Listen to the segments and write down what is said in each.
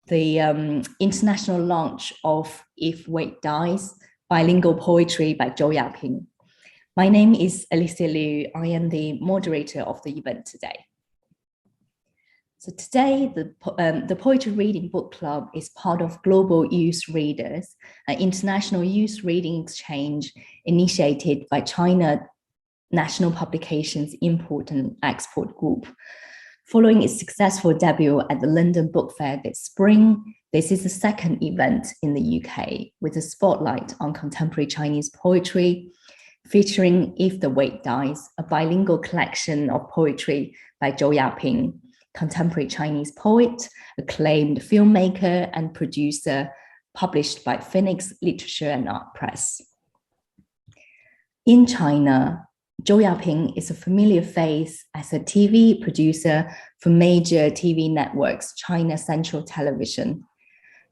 the international launch of If Weight Dies, bilingual poetry by Zhou Yaping. My name is Alicia Liu. I am the moderator of the event today. So today, the Poetry Reading Book Club is part of Global Youth Readers, an international youth reading exchange initiated by China National Publications Import and Export Group. Following its successful debut at the London Book Fair this spring, this is the second event in the UK with a spotlight on contemporary Chinese poetry, featuring If the Weight Dies, a bilingual collection of poetry by Zhou Yaping, contemporary Chinese poet, acclaimed filmmaker and producer, published by Phoenix Literature and Art Press. In China, Zhou Yaping is a familiar face as a TV producer for major TV networks, China Central Television.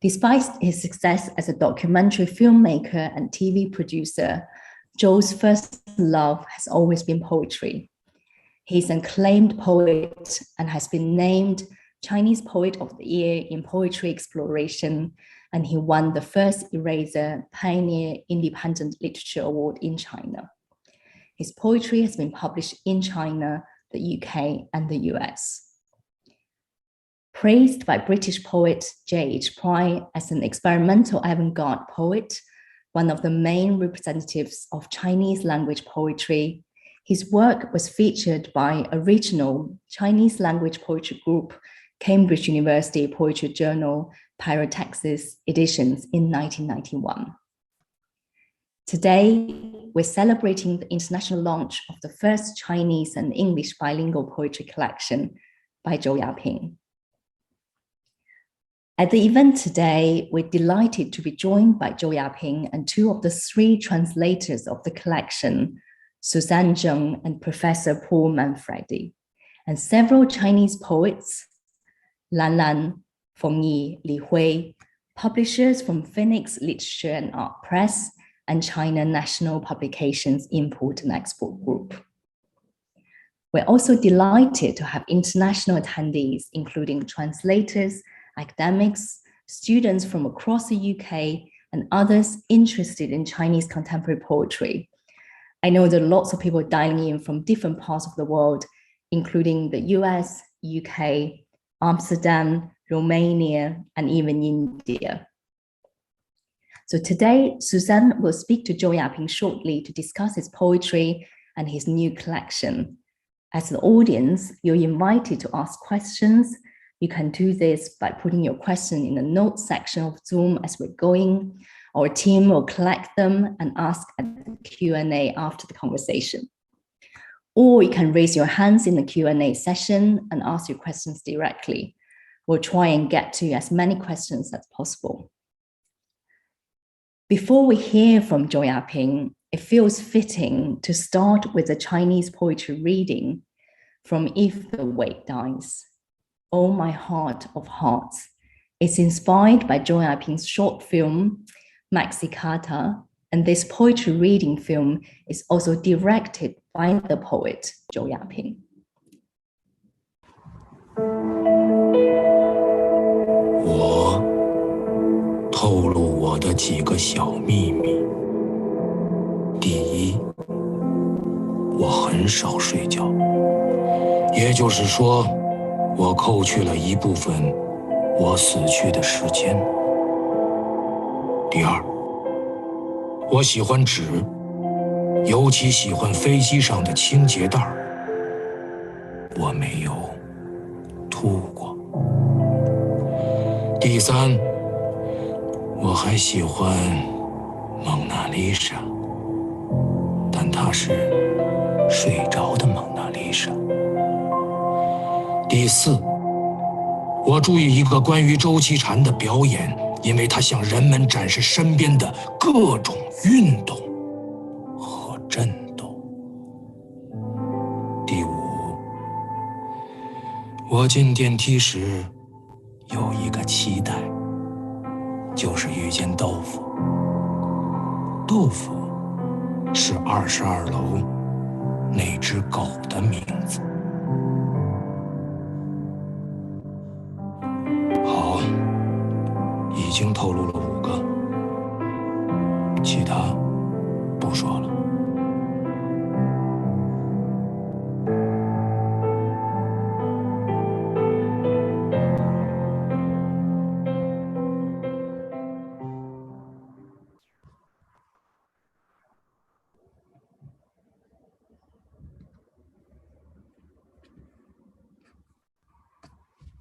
Despite his success as a documentary filmmaker and TV producer, Zhou's first love has always been poetry. He's an acclaimed poet and has been named Chinese Poet of the Year in Poetry Exploration, and he won the first Eraser Pioneer Independent Literature Award in China. His poetry has been published in China, the UK, and the US. Praised by British poet J.H. Prynne as an experimental avant-garde poet, one of the main representatives of Chinese language poetry, his work was featured by original Chinese language poetry group, Cambridge University Poetry Journal, Pyrotexis editions in 1991. Today, we're celebrating the international launch of the first Chinese and English bilingual poetry collection by Zhou Yaping. At the event today, we're delighted to be joined by Zhou Yaping and two of the three translators of the collection, Suzanne Zheng and Professor Paul Manfredi, and several Chinese poets, Lan Lan, Feng Yi, Li Hui, publishers from Phoenix Literature and Art Press, and China National Publications Import and Export Group. We're also delighted to have international attendees, including translators, academics, students from across the UK, and others interested in Chinese contemporary poetry. I know there are lots of people dialing in from different parts of the world, including the US, UK, Amsterdam, Romania, and even India. So today, Suzanne will speak to Zhou Yaping shortly to discuss his poetry and his new collection. As the audience, you're invited to ask questions. You can do this by putting your question in the notes section of Zoom as we're going. Our team will collect them and ask at the Q&A after the conversation. Or you can raise your hands in the Q&A session and ask your questions directly. We'll try and get to as many questions as possible. Before we hear from Zhou Yaping, it feels fitting to start with a Chinese poetry reading from If the Weight Dies, Oh My Heart of Hearts. It's inspired by Zhou Yaping's short film, Maxicata, and this poetry reading film is also directed by the poet Zhou Yaping. 透露我的几个小秘密。第一，我很少睡觉，也就是说，我扣去了一部分我死去的时间。第二，我喜欢纸，尤其喜欢飞机上的清洁袋，我没有吐过。第三， 我还喜欢蒙娜丽莎，但她是睡着的蒙娜丽莎。第四，我注意一个关于周其禅的表演，因为他向人们展示身边的各种运动和震动。第五，我进电梯时有一个期待。 就是遇见豆腐。豆腐是22楼那只狗的名字。好，经透露了5个，其他不说了。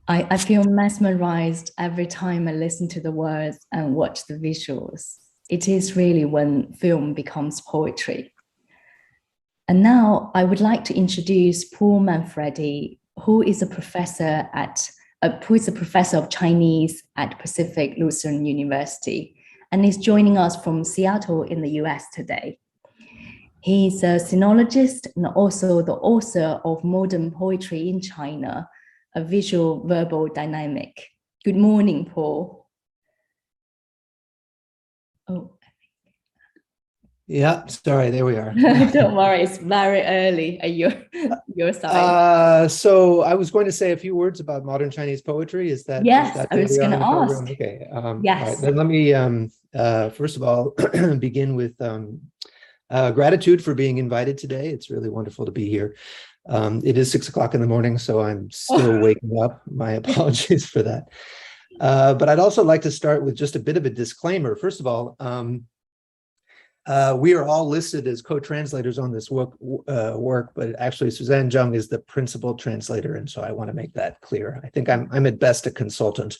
I feel mesmerized every time I listen to the words and watch the visuals. It is really when film becomes poetry. And now I would like to introduce Paul Manfredi, who is a professor of Chinese at Pacific Lutheran University and is joining us from Seattle in the US today. He's a sinologist and also the author of Modern Poetry in China, a visual verbal dynamic. Good morning, Paul. Oh. Yeah, sorry, there we are. Don't worry, it's very early at your side. So I was going to say a few words about modern Chinese poetry. Is that yes? I was going to ask. Okay. Yes. All right. Then let me first of all begin with gratitude for being invited today. It's really wonderful to be here. It is 6 o'clock in the morning, so I'm still waking up. My apologies for that. But I'd also like to start with just a bit of a disclaimer. First of all, we are all listed as co-translators on this work, but actually Suzanne Zheng is the principal translator, and so I want to make that clear. I think I'm at best a consultant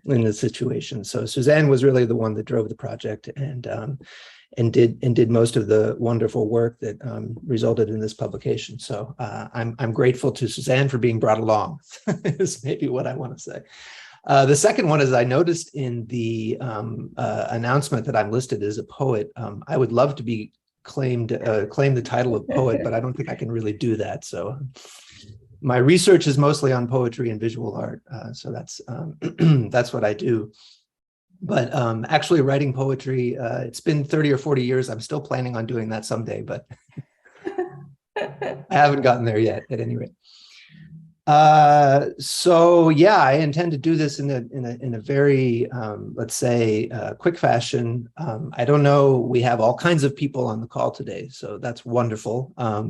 in this situation. So Suzanne was really the one that drove the project and did most of the wonderful work that resulted in this publication. So I'm grateful to Suzanne for being brought along. Is maybe what I want to say. The second one is I noticed in the announcement that I'm listed as a poet. I would love to be claim the title of poet, but I don't think I can really do that. So my research is mostly on poetry and visual art. So that's that's what I do. But actually writing poetry, it's been 30 or 40 years. I'm still planning on doing that someday, but I haven't gotten there yet at any rate. So yeah, I intend to do this in a very, let's say, quick fashion. I don't know, we have all kinds of people on the call today, so that's wonderful. I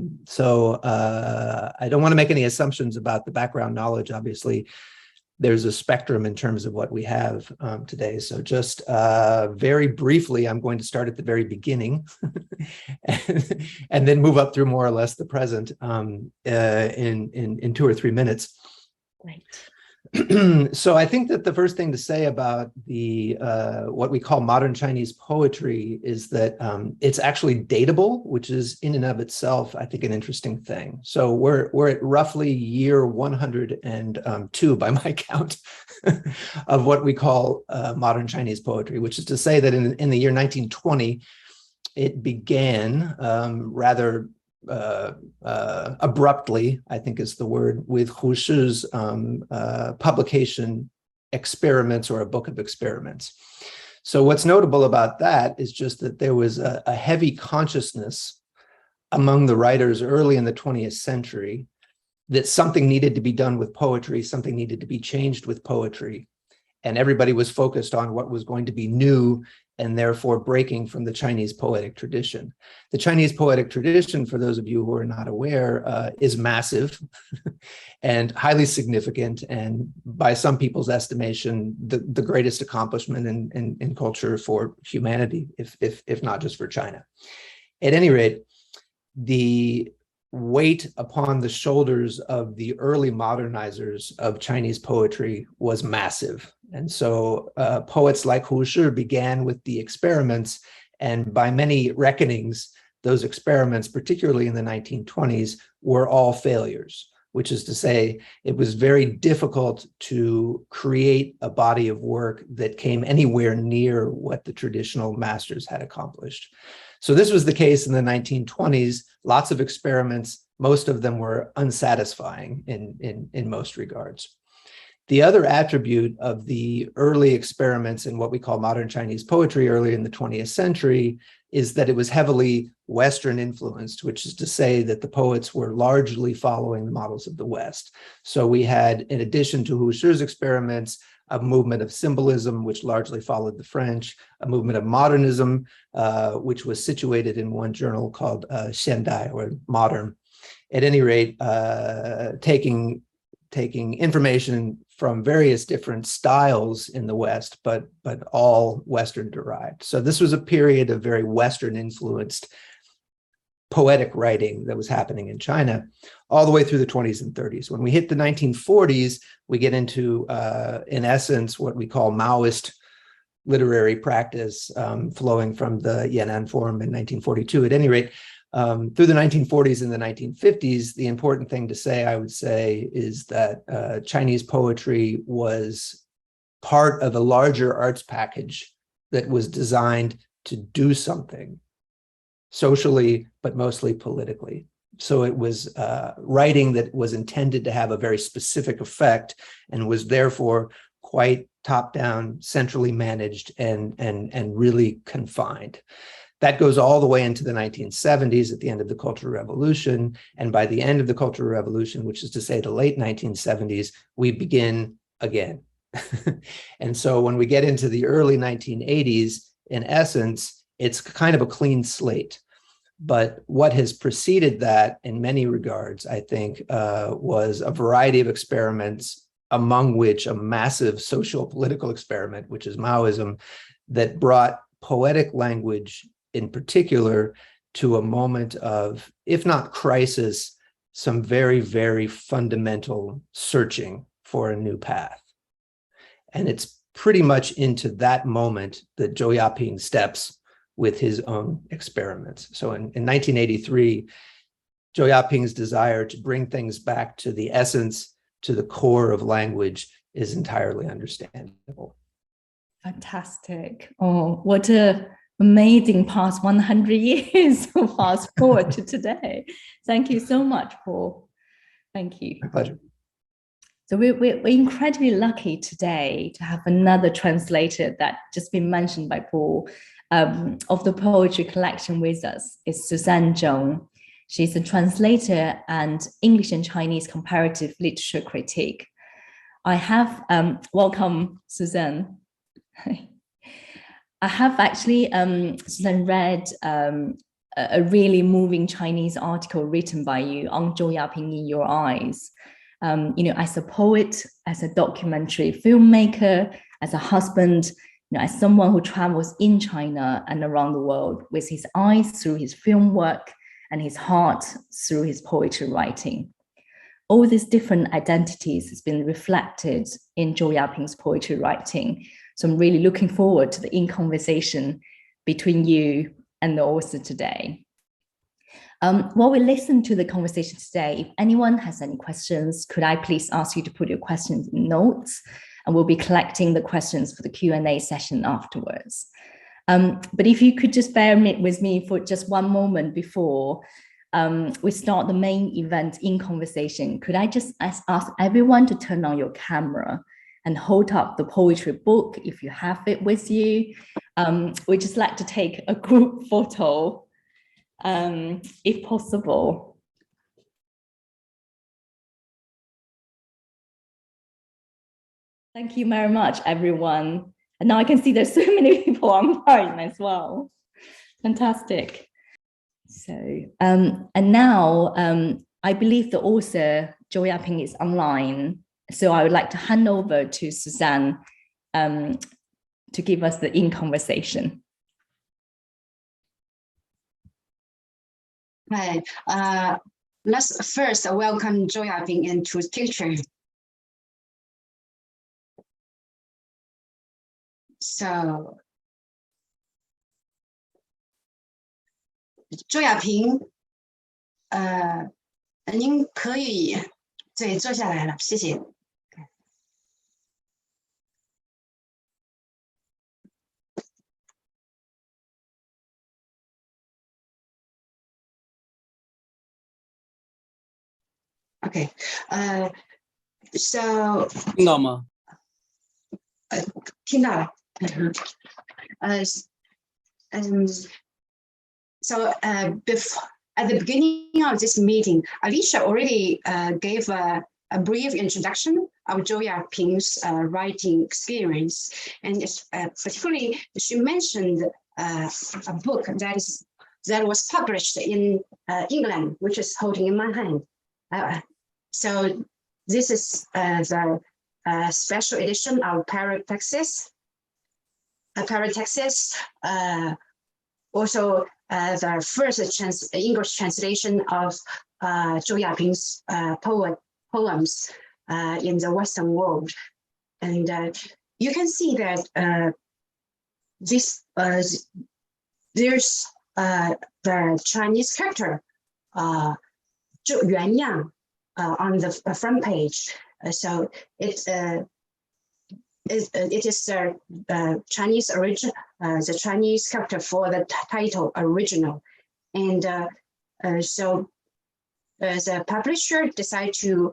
don't want to make any assumptions about the background knowledge. Obviously, there's a spectrum in terms of what we have today. So just very briefly, I'm going to start at the very beginning and then move up through more or less the present in 2 or 3 minutes. Right. So I think that the first thing to say about the what we call modern Chinese poetry is that it's actually datable, which is in and of itself, I think, an interesting thing. So we're at roughly year 102 by my count of what we call modern Chinese poetry, which is to say that in the year 1920, it began rather abruptly, I think is the word, with Hu Shi's publication Experiments, or a book of experiments. So what's notable about that is just that there was a heavy consciousness among the writers early in the 20th century that something needed to be done with poetry, something needed to be changed with poetry. And everybody was focused on what was going to be new and therefore breaking from the Chinese poetic tradition. The Chinese poetic tradition, for those of you who are not aware, is massive and highly significant, and by some people's estimation, the greatest accomplishment in culture for humanity, if not just for China. At any rate, the weight upon the shoulders of the early modernizers of Chinese poetry was massive. And so poets like Hu Shi began with the experiments, and by many reckonings, those experiments, particularly in the 1920s, were all failures, which is to say it was very difficult to create a body of work that came anywhere near what the traditional masters had accomplished. So this was the case in the 1920s, lots of experiments, most of them were unsatisfying in most regards. The other attribute of the early experiments in what we call modern Chinese poetry early in the 20th century is that it was heavily Western influenced, which is to say that the poets were largely following the models of the West. So we had, in addition to Husserl's experiments, a movement of symbolism, which largely followed the French, a movement of modernism, which was situated in one journal called Xiandai, or Modern. At any rate, taking information from various different styles in the West, but all Western derived. So this was a period of very Western influenced poetic writing that was happening in China all the way through the 20s and 30s. When we hit the 1940s, we get into, in essence, what we call Maoist literary practice, flowing from the Yan'an Forum in 1942. At any rate, through the 1940s and the 1950s, the important thing to say, I would say, is that Chinese poetry was part of a larger arts package that was designed to do something socially, but mostly politically. So it was writing that was intended to have a very specific effect and was therefore quite top-down, centrally managed, and really confined. That goes all the way into the 1970s at the end of the Cultural Revolution. And by the end of the Cultural Revolution, which is to say the late 1970s, we begin again. And so when we get into the early 1980s, in essence, it's kind of a clean slate. But what has preceded that in many regards, I think, was a variety of experiments, among which a massive social political experiment, which is Maoism, that brought poetic language in particular to a moment of, if not crisis, some very, very fundamental searching for a new path. And it's pretty much into that moment that Zhou Yaping steps with his own experiments. So in 1983, Zhou Yaping's desire to bring things back to the essence, to the core of language, is entirely understandable. Fantastic. Oh, what a amazing past 100 years of fast forward to today. Thank you so much, Paul. Thank you. My pleasure. So we're incredibly lucky today to have another translator that just been mentioned by Paul, of the poetry collection with us. Is Suzanne Zheng. She's a translator and English and Chinese comparative literature critic. I have, welcome, Suzanne. I have actually, Suzanne, read a really moving Chinese article written by you on Zhou Yaping in Your Eyes. As a poet, as a documentary filmmaker, as a husband, as someone who travels in China and around the world with his eyes through his film work and his heart through his poetry writing. All these different identities has been reflected in Zhou Yaping's poetry writing. So I'm really looking forward to the in-conversation between you and the author today. While we listen to the conversation today, if anyone has any questions, could I please ask you to put your questions in notes, and we'll be collecting the questions for the Q&A session afterwards. But if you could just bear with me for just one moment before we start the main event in conversation, could I just ask everyone to turn on your camera and hold up the poetry book if you have it with you. We'd just like to take a group photo, if possible. Thank you very much, everyone. And now I can see there's so many people online as well. Fantastic. So, and now I believe the author, Zhou Yaping, is online. So I would like to hand over to Suzanne to give us the in-conversation. Hi, let's first welcome Zhou Yaping into the picture. So, Zhou Yaping，您可以对坐下来了，谢谢。Okay, so 听到吗？听到了。So before, at the beginning of this meeting, Alicia already gave a brief introduction of Zhou Yaping's writing experience, and particularly she mentioned a book that was published in England, which is holding in my hand. So this is the special edition of Paratexis. Also the first English translation of Zhou Yaping's poems in the Western world. And you can see that there's the Chinese character, Zhou Yuanyang, on the front page. So it is the Chinese origin, the Chinese character for the title original, and so the publisher decided to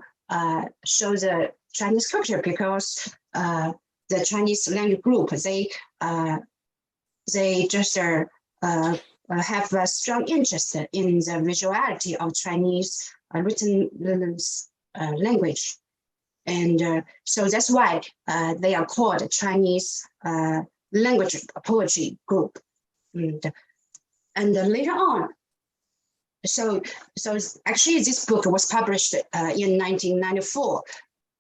show the Chinese character because the Chinese language group they just have a strong interest in the visuality of Chinese written language. And so that's why they are called Chinese language poetry group. And later on, so actually this book was published in 1994,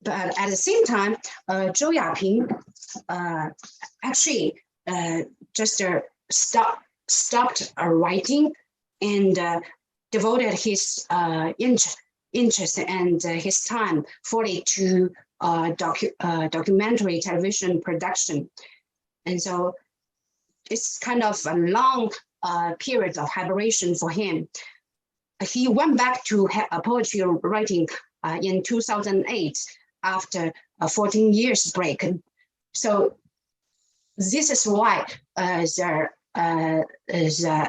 but at the same time, Zhou Yaping actually just stopped writing and devoted his interest and his time fully to documentary television production. And so it's kind of a long period of hibernation for him. He went back to poetry writing in 2008 after a 14 years break. So this is why the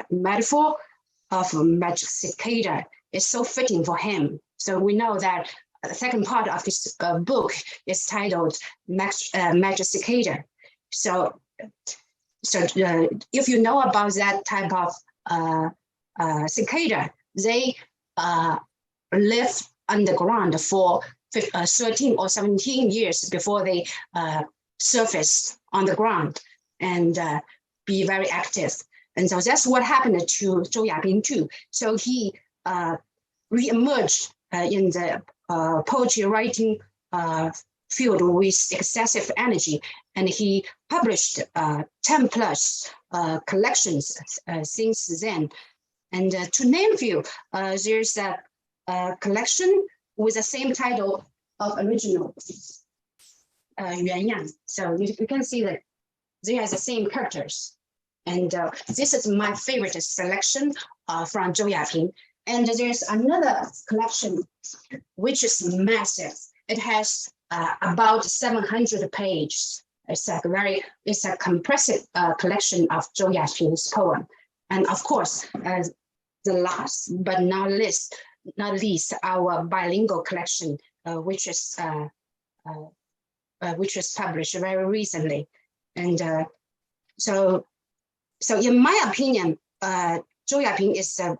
metaphor of magic cicada is so fitting for him. So we know that the second part of this book is titled Magic Cicada. So if you know about that type of cicada, they live underground for 13 or 17 years before they surface on the ground and be very active. And so that's what happened to Zhou Yaping too. So he re-emerged in the poetry writing field with excessive energy, and he published 10 plus collections since then. And to name a few, there's a collection with the same title of original, Yuanyang. So you can see that they are the same characters. And this is my favorite selection from Zhou Yaping. And there's another collection which is massive. It has about 700 pages. It's a compressive collection of Zhou Yaping's poem. And of course, the last but not least, our bilingual collection, which is published very recently. And so in my opinion, Zhou Yaping is a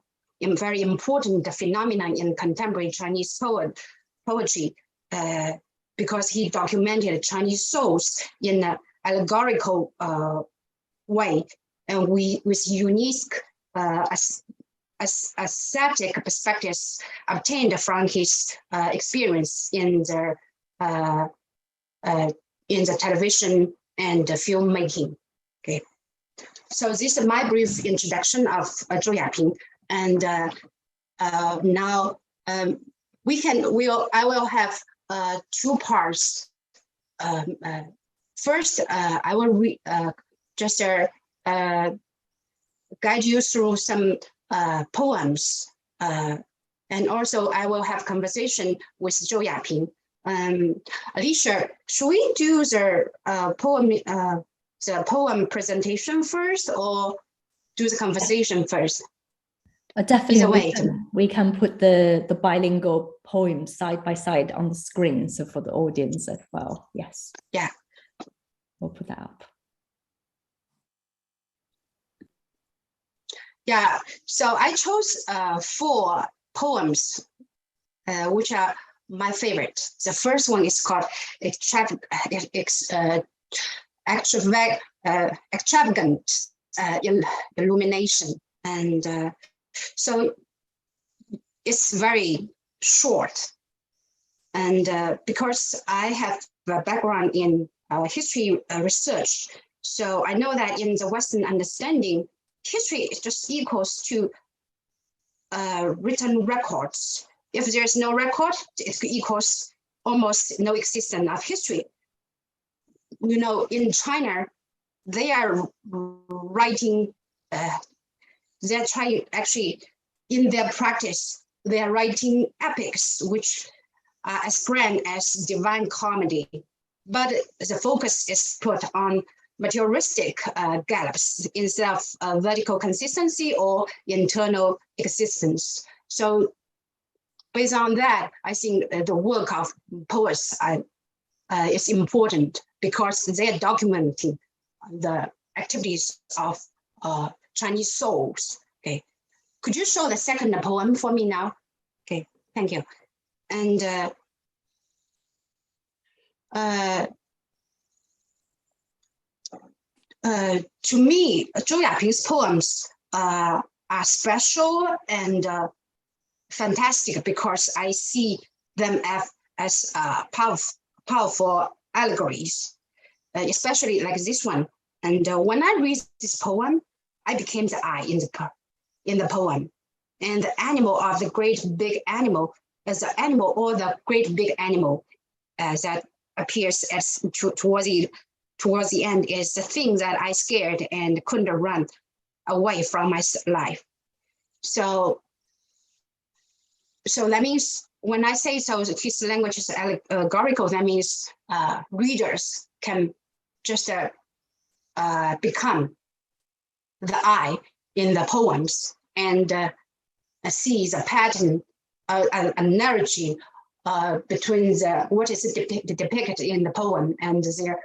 very important phenomenon in contemporary Chinese poetry because he documented Chinese souls in an allegorical way, and with unique aesthetic perspectives obtained from his experience in the television and the filmmaking. Okay, so this is my brief introduction of Zhou Yaping, and now I will have two parts. First, I will just guide you through some poems, and also I will have conversation with Zhou Yaping. Alicia, should we do the poem presentation first, or do the conversation first? Definitely, we can put the bilingual poems side by side on the screen, so for the audience as well. Yes. Yeah. We'll put that up. Yeah, so I chose 4 poems, which are my favorite. The first one is called Extravagant Illumination. And so it's very short. And because I have a background in history research, so I know that in the Western understanding, history just equals to written records. If there's no record, it equals almost no existence of history. You know, in China, they are writing, they're trying actually in their practice, they are writing epics, which are as grand as Divine Comedy. But the focus is put on materialistic gaps instead of vertical consistency or internal existence. So based on that, I think the work of poets is important because they're documenting the activities of Chinese souls. Okay, could you show the second poem for me now? Okay, thank you. And to me, Zhou Yaping's poems are special and fantastic because I see them as powerful allegories, especially like this one. And when I read this poem, I became the I in the poem. And the animal of the great big animal as the animal or the great big animal that appears as towards the end is the thing that I scared and couldn't run away from my life. So that means when I say so, his language is allegorical, that means readers can just become the I in the poems and see the pattern, an analogy between what is depicted in the poem and their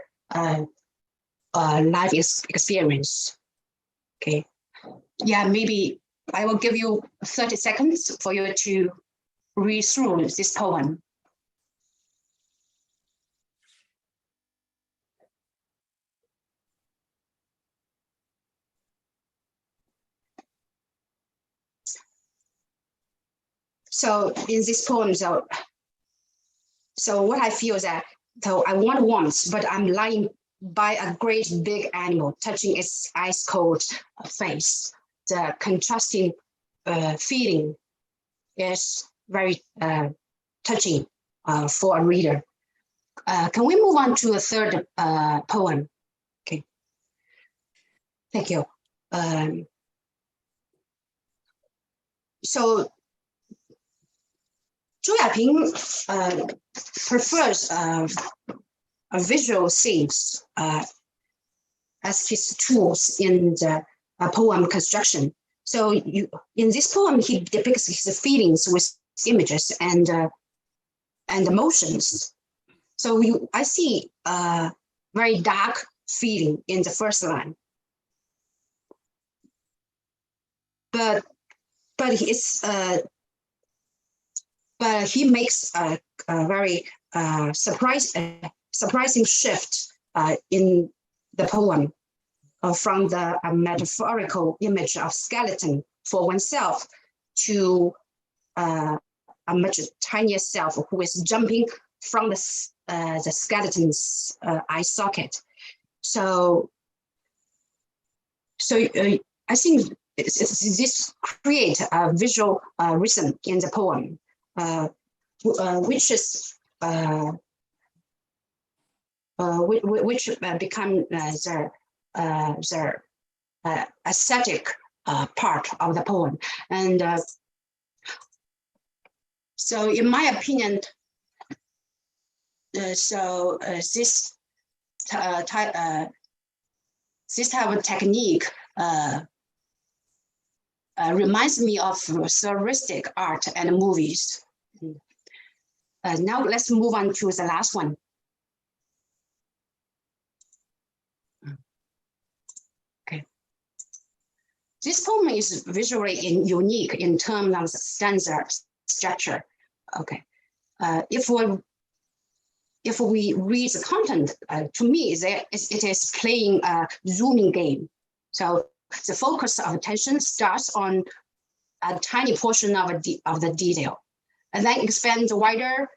life experience. Okay, yeah, maybe I will give you 30 seconds for you to read through this poem. So in this poem, so what I feel is that, so I want warmth, but I'm lying by a great big animal, touching its ice cold face. The contrasting feeling is very touching for a reader. Can we move on to a third poem? Okay. Thank you. So Zhou Yaping prefers visual scenes as his tools in the poem construction. So in this poem, he depicts his feelings with images and emotions. So I see a very dark feeling in the first line, but he makes a very surprising shift in the poem from the metaphorical image of skeleton for oneself to a much tinier self who is jumping from the skeleton's eye socket. So I think this creates a visual rhythm in the poem, which is which become the aesthetic part of the poem. And so in my opinion, this type of technique reminds me of surrealistic art and movies. Now let's move on to the last one. this poem is visually unique in terms of stanza structure. Okay, if we read the content, to me, it is playing a zooming game. So the focus of attention starts on a tiny portion of the detail, and then expands wider.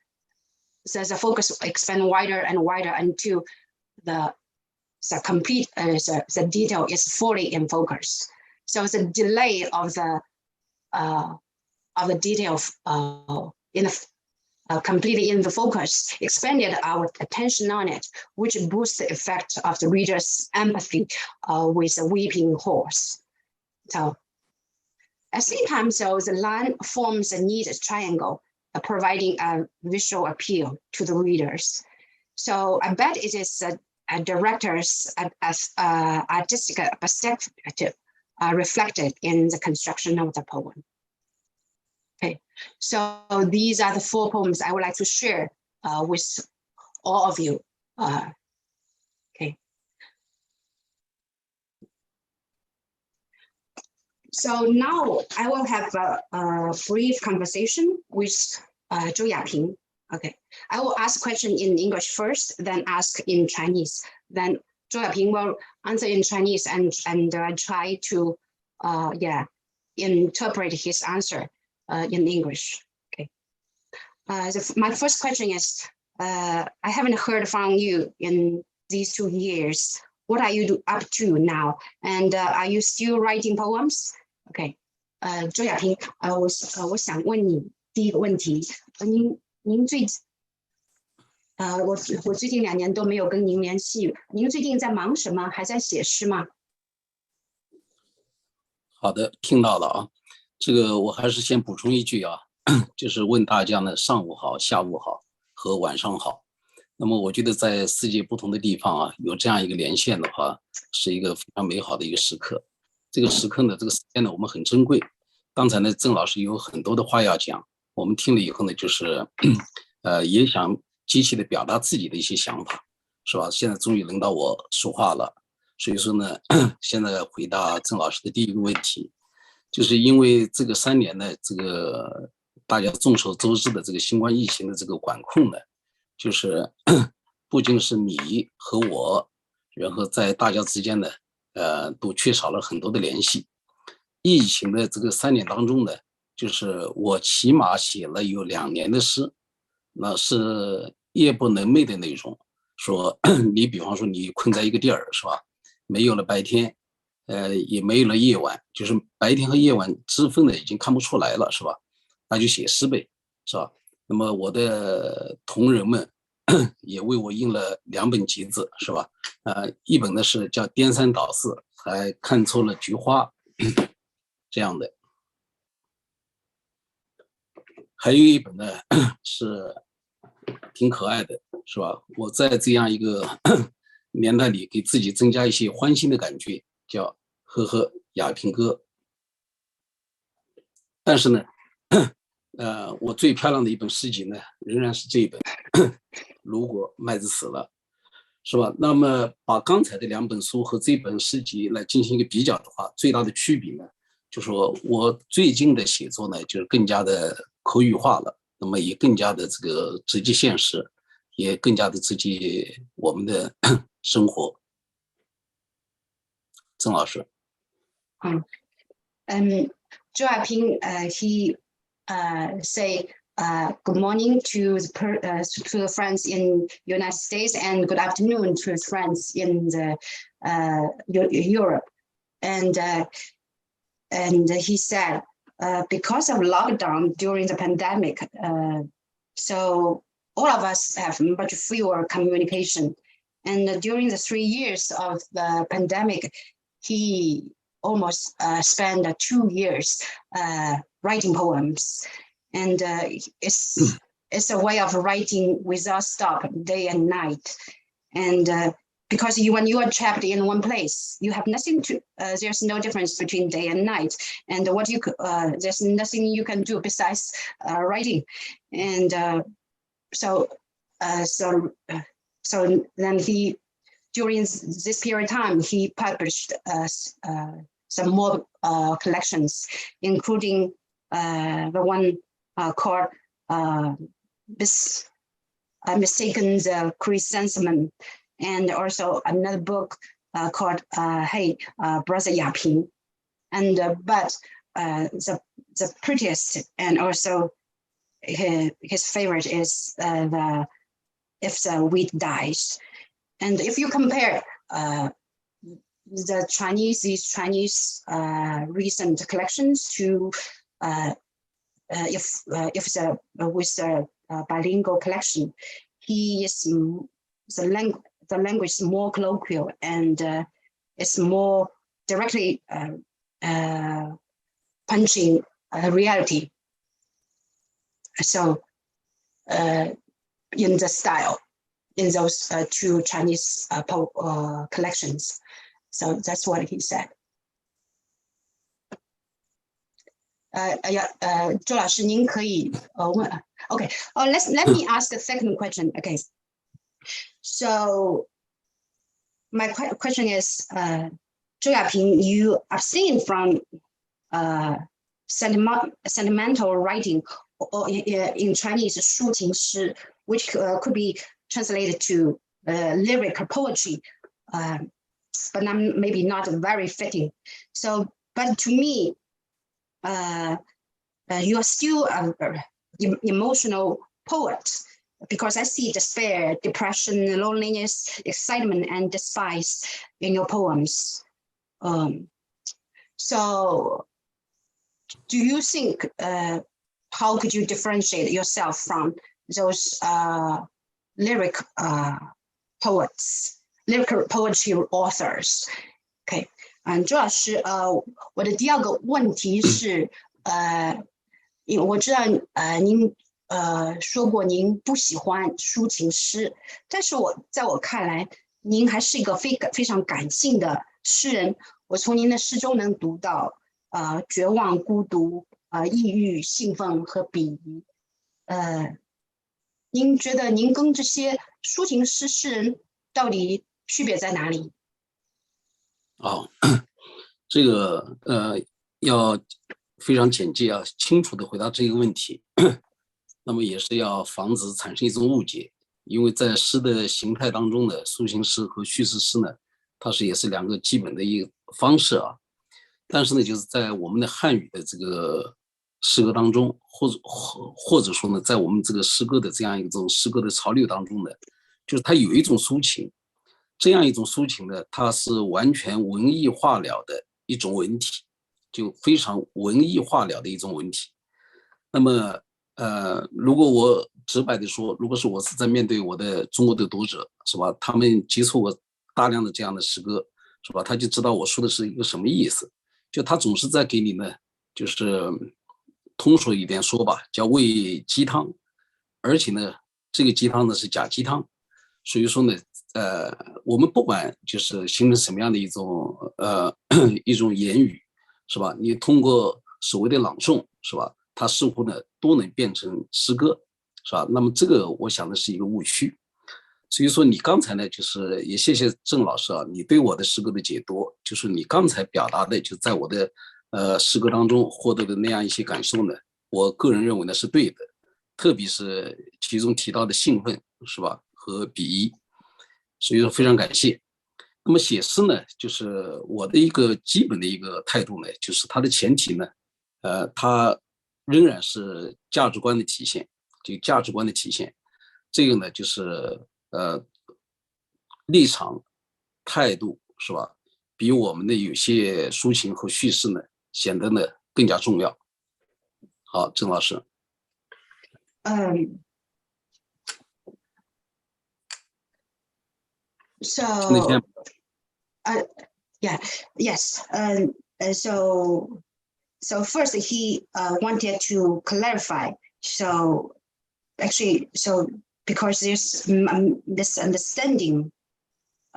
So the focus expands wider and wider until the complete the detail is fully in focus. So the delay of the detail completely in the focus expanded our attention on it, which boosts the effect of the reader's empathy with a weeping horse. So at the same time, so the line forms a neat triangle, providing a visual appeal to the readers. So I bet it is a director's artistic perspective reflected in the construction of the poem. Okay, so these are the 4 poems I would like to share with all of you. Okay. So now I will have a brief conversation with Zhou Yaping. Okay, I will ask question in English first, then ask in Chinese. Then Zhou Yaping will answer in Chinese and try to interpret his answer in English. Okay. My first question is, I haven't heard from you in these 2 years. What are you up to now? And are you still writing poems? Okay. 周亚萍，我想问你第一个问题，您最我最近2年都没有跟您联系，您最近在忙什么？还在写诗吗？好的，听到了啊。这个我还是先补充一句啊，就是问大家呢，上午好、下午好和晚上好。那么我觉得在世界不同的地方啊，有这样一个连线的话，是一个非常美好的一个时刻。这个时刻呢，这个时间呢，我们很珍贵。刚才呢，郑老师有很多的话要讲，我们听了以后呢，就是也想积极的表达自己的一些想法，是吧？现在终于轮到我说话了，所以说呢，现在回答郑老师的第一个问题，就是因为这个3年呢，这个大家众所周知的这个新冠疫情的这个管控呢，就是不仅是你和我，然后在大家之间呢，都缺少了很多的联系。疫情的这个3年当中呢，就是我起码写了有2年的诗，那是夜不能寐的那种。说你比方说你困在一个地儿，是吧？没有了白天，也没有了夜晚，就是白天和夜晚之分呢已经看不出来了，是吧？那就写诗呗，是吧？那么我的同仁们也为我印了2本集子，是吧？一本呢是叫颠三倒四，还看错了菊花这样的，还有一本呢是挺可爱的，是吧？我在这样一个年代里给自己增加一些欢欣的感觉，叫呵呵亚平哥。但是呢我最漂亮的一本诗集呢仍然是这一本如果麦子死了，是吧？那么把刚才的2本书和这本诗集来进行一个比较的话，最大的区别呢，就是说我最近的写作呢就是更加的口语化了，那么也更加的这个直击现实，也更加的直击我们的生活。郑老师。Zhou Yaping, he say good morning to the friends in United States and good afternoon to his friends in the Europe, and he said because of lockdown during the pandemic, so all of us have much fewer communication, and during the 3 years of the pandemic, he almost spent 2 years writing poems, and it's a way of writing without stop, day and night, and because when you are trapped in one place, you have nothing to. There's no difference between day and night, and there's nothing you can do besides writing, and so then he, during this period of time, he published some more collections, including the one called Mistaken the Chrysanthemum, and also another book called Hey, Brother Yaping. And but the prettiest and also his favorite is If the Wheat Dies. And if you compare these Chinese recent collections to with the bilingual collection, the language is more colloquial and it's more directly punching reality. So in the style, in those two Chinese collections. So that's what he said. 周老师，您可以问 Okay, let me ask the second question. Okay, so my question is, Zhou Yaping, you abstain from sentimental writing, or in Chinese, 抒情诗, which could be translated to lyric poetry, but maybe not very fitting. So, but to me, you are still an emotional poet, because I see despair, depression, loneliness, excitement, and despise in your poems. So do you think, how could you differentiate yourself from those lyric poets, lyric poetry authors? Okay, 周老师，我的第二个问题是，因为我知道您说过您不喜欢抒情诗，但是在我看来，您还是一个非常感性的诗人。我从您的诗中能读到绝望、孤独、抑郁、兴奋和鄙夷。您觉得您跟这些抒情诗诗人到底区别在哪里？这个要非常简洁清楚的回答这个问题，那么也是要防止产生一种误解，因为在诗的形态当中呢，抒情诗和叙事诗呢，它也是两个基本的一个方式但是呢，就是在我们的汉语的这个诗歌当中，或者说呢，在我们这个诗歌的这样一种诗歌的潮流当中呢，就是它有一种抒情，这样一种抒情呢，它是完全文艺化了的一种文体，就非常文艺化了的一种文体。那么如果我直白的说，如果是我是在面对我的中国的读者，是吧？他们接触过大量的这样的诗歌，是吧？他就知道我说的是一个什么意思。就他总是在给你呢，就是通俗一点说吧，叫喂鸡汤，而且呢，这个鸡汤呢是假鸡汤。所以说呢，我们不管就是形成什么样的一种言语，是吧？你通过所谓的朗诵，是吧？它似乎呢都能变成诗歌，是吧？那么这个我想的是一个误区。所以说你刚才呢，就是也谢谢郑老师你对我的诗歌的解读，就是你刚才表达的，就在我的诗歌当中获得的那样一些感受呢，我个人认为呢是对的，特别是其中提到的兴奋，是吧？和鄙夷，所以说非常感谢。那么写诗呢，就是我的一个基本的一个态度呢，就是它的前提呢，它仍然是价值观的体现，就价值观的体现。这个呢，就是立场、态度，是吧？比我们的有些抒情和叙事呢，显得呢更加重要。好，郑老师。So, yes. So first he wanted to clarify. So actually, because there's misunderstanding,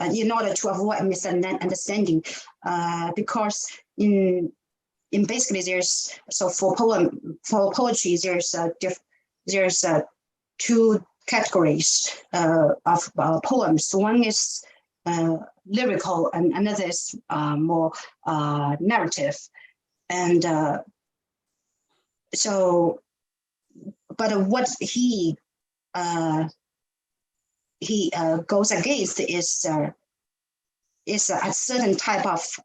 in order to avoid misunderstanding, because in basically there's for poetry there's two categories of poems. One is lyrical, and another is more narrative. And so, but what he goes against is a certain type of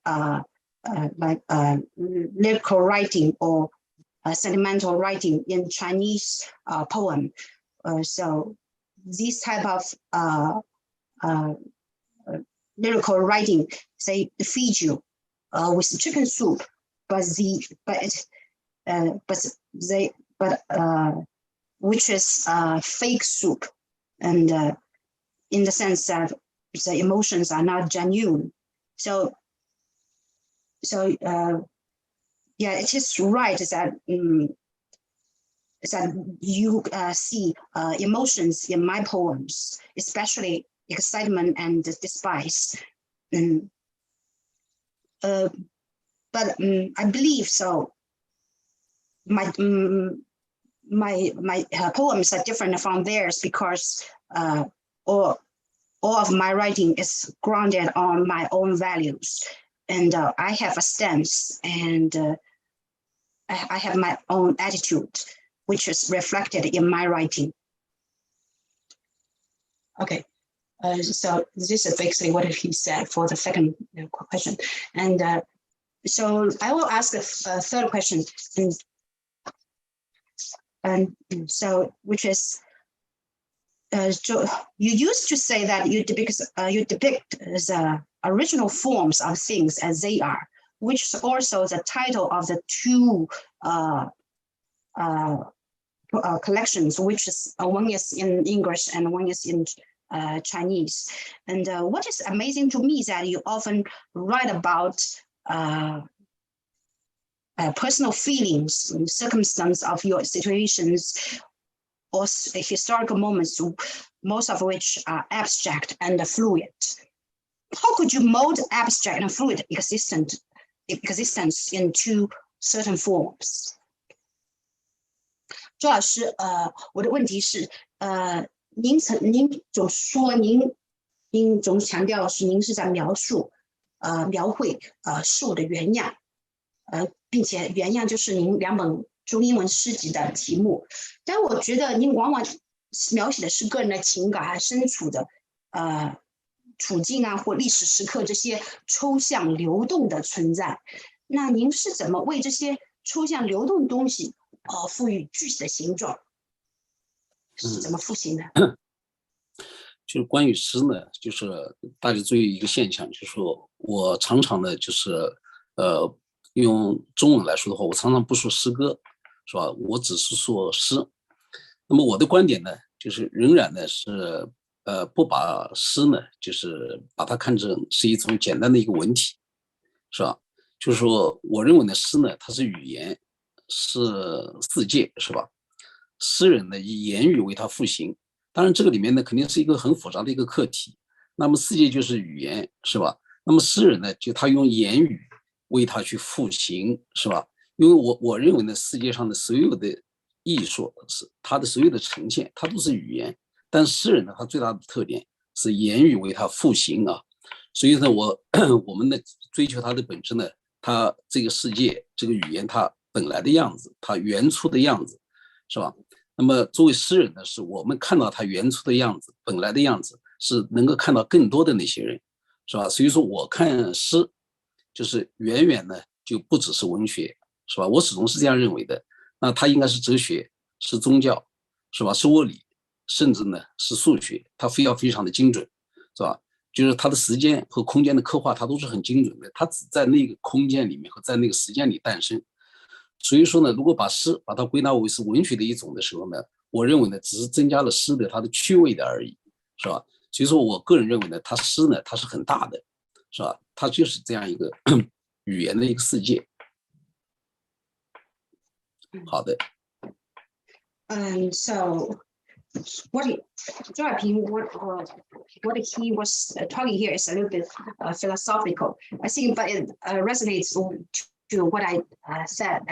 lyrical writing or sentimental writing in Chinese poem. So this type of lyrical writing, say, feed you with chicken soup, which is fake soup, and in the sense that the emotions are not genuine. So yeah, it is right that that you see emotions in my poems, especially excitement and despise. But I believe so. My poems are different from theirs because all of my writing is grounded on my own values, and I have a stance, and I have my own attitude, which is reflected in my writing. Okay, so this is basically what he said for the second question, and so I will ask a third question, and so which is, so you used to say that you depict the original forms of things as they are, which is also the title of the two collections, which is one is in English and one is in Chinese. And what is amazing to me is that you often write about personal feelings and circumstance of your situations or historical moments, most of which are abstract and fluid. How could you mold abstract and fluid existence into certain forms? 周老师，我的问题是，您总说您总强调是您是在描绘事物的原样，并且原样就是您2本中英文诗集的题目，但我觉得您往往描写的是个人的情感，还身处的处境啊或历史时刻这些抽象流动的存在。那您是怎么为这些抽象流动的东西赋予具体的形状？是怎么赋形的？就是关于诗呢，就是大家注意一个现象，就是说我常常呢就是用中文来说的话，我常常不说诗歌，是吧？我只是说诗。那么我的观点呢，就是仍然呢是不把诗呢，就是把它看成是一种简单的一个文体，是吧？就是说，我认为呢，诗呢它是语言，是世界，是吧？诗人呢以言语为他赋形，当然这个里面呢肯定是一个很复杂的一个课题。那么世界就是语言，是吧？那么诗人呢就他用言语为他去赋形，是吧？因为我认为呢，世界上的所有的艺术是它的所有的呈现，它都是语言。但诗人呢，他最大的特点是言语为他赋形啊。所以呢，我们呢追求它的本质呢，它这个世界这个语言它本来的样子，它原初的样子，是吧？那么作为诗人呢，是我们看到它原初的样子，本来的样子，是能够看到更多的那些人，是吧？所以说我看诗，就是远远呢就不只是文学，是吧？我始终是这样认为的。那它应该是哲学，是宗教，是吧？是物理，甚至呢是数学，它非常的精准，是吧？就是它的时间和空间的刻画，它都是很精准的，它只在那个空间里面和在那个时间里诞生。所以说呢，如果把诗把它归纳为是文学的一种的时候呢，我认为呢，只是增加了诗的它的趣味的而已，是吧？所以说我个人认为呢，它诗呢，它是很大的，是吧？它就是这样一个语言的一个世界。好的。So what Zhou Yaping, what he was talking here is a little bit philosophical, I think, but it resonates to what I said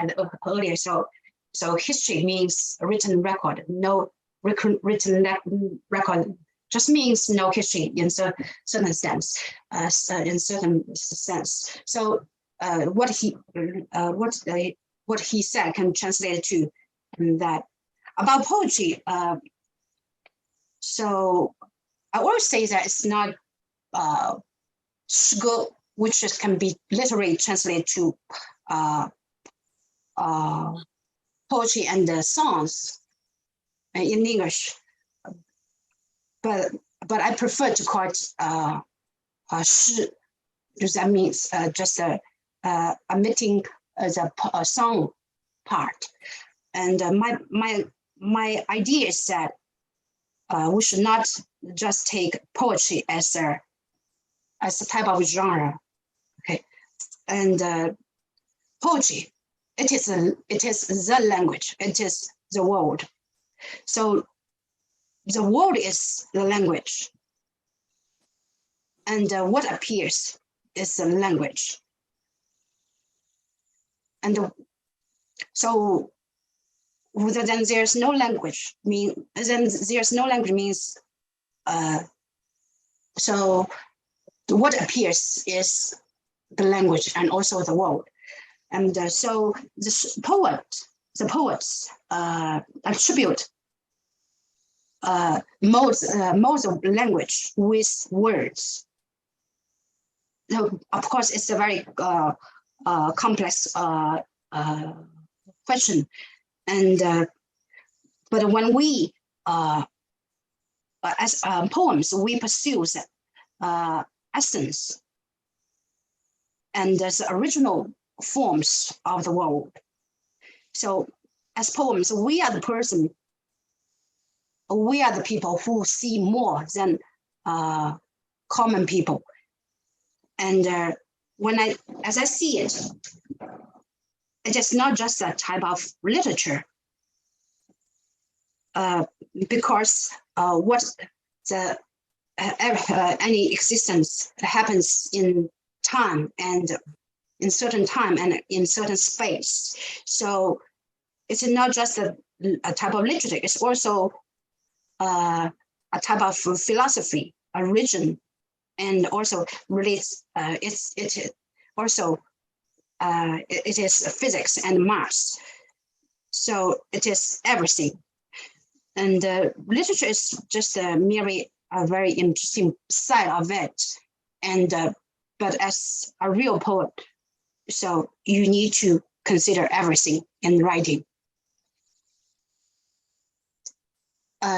earlier. So history means a written record. No written record just means no history in certain sense. So what he said can translate to that about poetry. So I always say that it's not which can be literally translated to poetry and songs in English, but I prefer to call it 诗, because that means just omitting the song part. And my idea is that we should not just take poetry as a type of genre, okay? And poetry, it is the language, it is the world. So the world is the language, and what appears is the language. And so then there's no language means so what appears is the language and also the world. And so the poets attribute modes of language with words. So of course, it's a very complex question, and but when we as poems, we pursue essence and the original forms of the world. So as poems, we are the people who see more than common people. And as I see it, it is not just a type of literature, because what any existence happens in time and in certain time and in certain space. So it's not just a type of literature, it's also a type of philosophy, a religion, and also relates. It is physics and maths. So it is everything, and literature is just merely a very interesting side of it. And but as a real poet, so you need to consider everything in writing.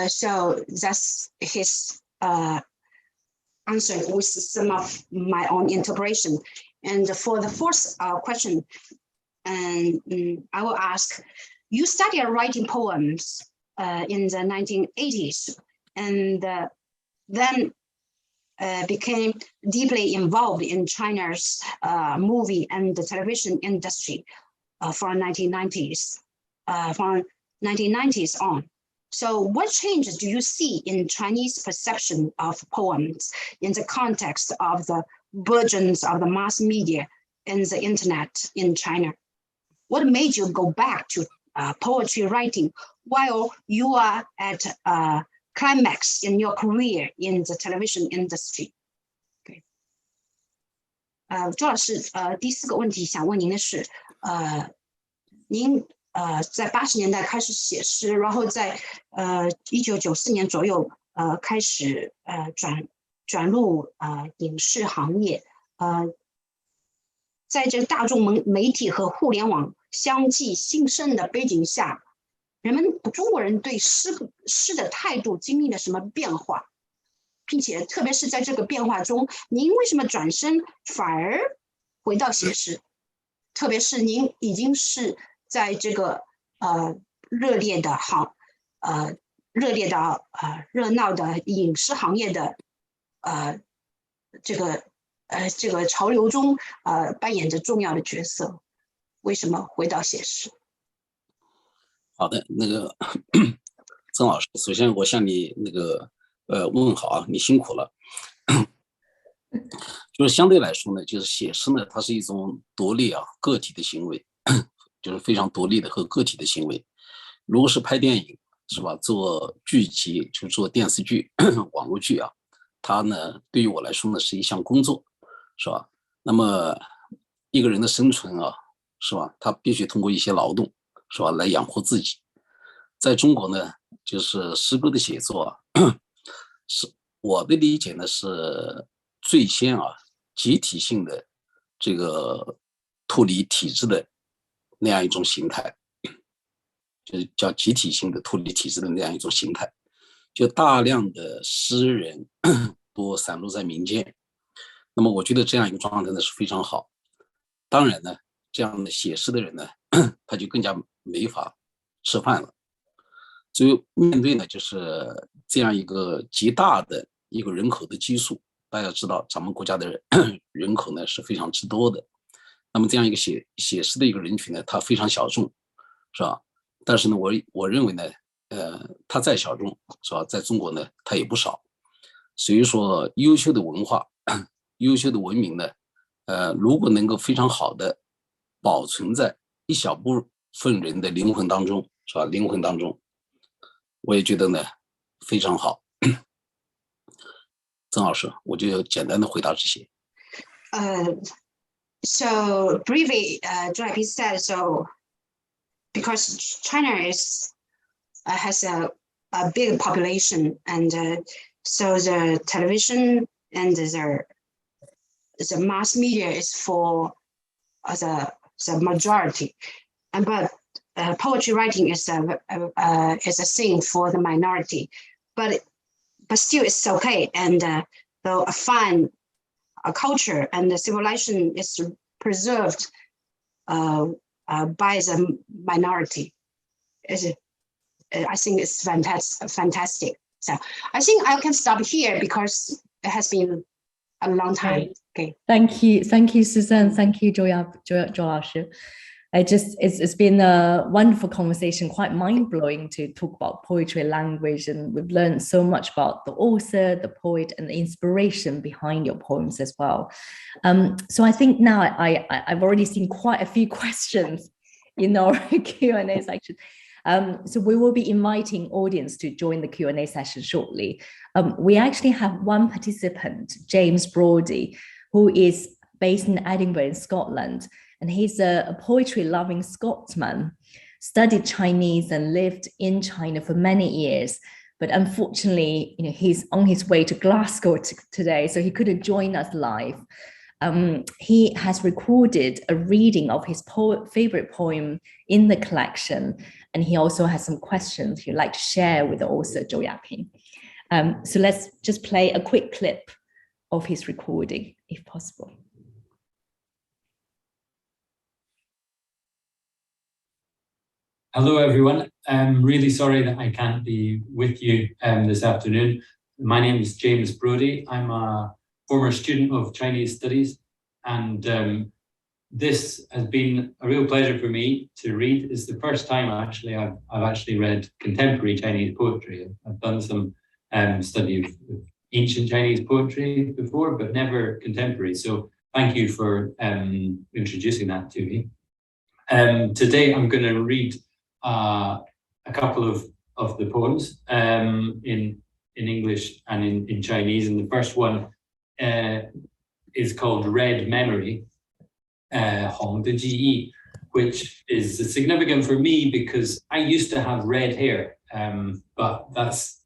So that's his answer with some of my own interpretation. And for the fourth question, and I will ask, you started writing poems in the 1980s, and then became deeply involved in China's movie and the television industry from 1990s on. So what changes do you see in Chinese perception of poems in the context of the burgeons of the mass media and the internet in China? What made you go back to poetry writing while you are at climax in your career in the television industry? Okay. 周老师，第四个问题想问您的是，您在80年代开始写诗，然后在1994年左右开始转入影视行业，在这个大众媒体和互联网相继兴盛的背景下，中国人对诗的态度经历了什么变化？并且特别是在这个变化中，您为什么转身反而回到写诗？特别是您已经是在这个热闹的影视行业的这个潮流中扮演着重要的角色，为什么回到写诗？好的，那个曾老师，首先我向你那个问好啊，你辛苦了。就是相对来说呢，就是写诗呢，它是一种独立个体的行为，就是非常独立的和个体的行为。如果是拍电影，是吧？做剧集就做电视剧、网络剧啊，它呢对于我来说呢是一项工作，是吧？那么一个人的生存啊，是吧？他必须通过一些劳动，是吧，来养活自己。在中国呢，就是诗歌的写作啊，是我的理解呢是最先啊集体性的这个脱离体制的那样一种形态，就是叫集体性的脱离体制的那样一种形态，就大量的诗人都散落在民间。那么我觉得这样一个状态呢是非常好。当然呢，这样的写诗的人呢，他就更加没法吃饭了。所以面对呢，就是这样一个极大的一个人口的基数，大家知道咱们国家的人口呢是非常之多的。那么这样一个写诗的一个人群呢，它非常小众，是吧？但是呢，我认为呢，它再小众，是吧？在中国呢，它也不少。所以说，优秀的文化、优秀的文明呢，如果能够非常好的保存在一小部分人的灵魂当中，是吧？灵魂当中，我也觉得呢非常好。曾老师，我就简单的回答这些。So briefly, Zhou Yaping said, so because China has a big population, and so the television and the mass media is for the majority, and but poetry writing is a thing for the minority, but still it's okay, and though a fine culture and the civilization is preserved by the minority. I think it's fantastic. So I think I can stop here because it has been a long time. Okay. Thank you, Suzanne. Thank you, Zhou老师. It's been a wonderful conversation, quite mind-blowing to talk about poetry language, and we've learned so much about the author, the poet, and the inspiration behind your poems as well. So I think now I've already seen quite a few questions in our Q&A section. So we will be inviting audience to join the Q&A session shortly. We actually have one participant, James Brody, who is based in Edinburgh in Scotland. And he's a poetry-loving Scotsman, studied Chinese and lived in China for many years. But unfortunately, he's on his way to Glasgow today, so he couldn't join us live. He has recorded a reading of his favorite poem in the collection, and he also has some questions he'd like to share with the author, Zhou Yaping. So let's just play a quick clip of his recording, if possible. Hello, everyone. I'm really sorry that I can't be with you this afternoon. My name is James Brody. I'm a former student of Chinese studies, and this has been a real pleasure for me to read. It's the first time actually I've actually read contemporary Chinese poetry. I've done some study of ancient Chinese poetry before, but never contemporary. So thank you for introducing that to me. Today I'm going to read a couple of the poems in English and in Chinese, and the first one is called Red Memory, 红的记忆, which is significant for me because I used to have red hair, but that's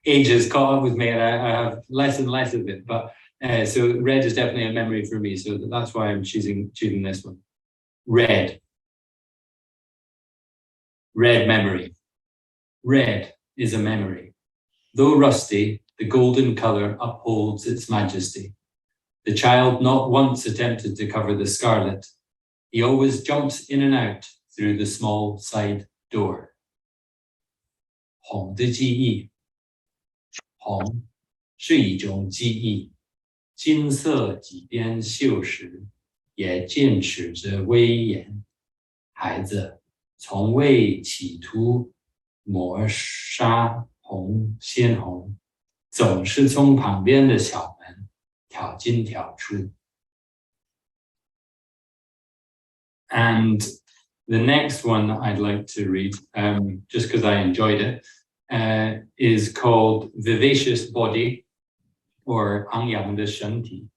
age has caught up with me and I have less and less of it, but so red is definitely a memory for me, so that's why I'm choosing this one. Red memory. Red is a memory. Though rusty, the golden color upholds its majesty. The child not once attempted to cover the scarlet. He always jumps in and out through the small side door. 红的记忆，红是一种记忆，金色几边锈蚀，也坚持着威严。孩子从未企图抹杀鲜红，总是从旁边的小门挑进挑出。And The next one I'd like to read, just because I enjoyed it, is called Vivacious Body, or 昂扬的身体.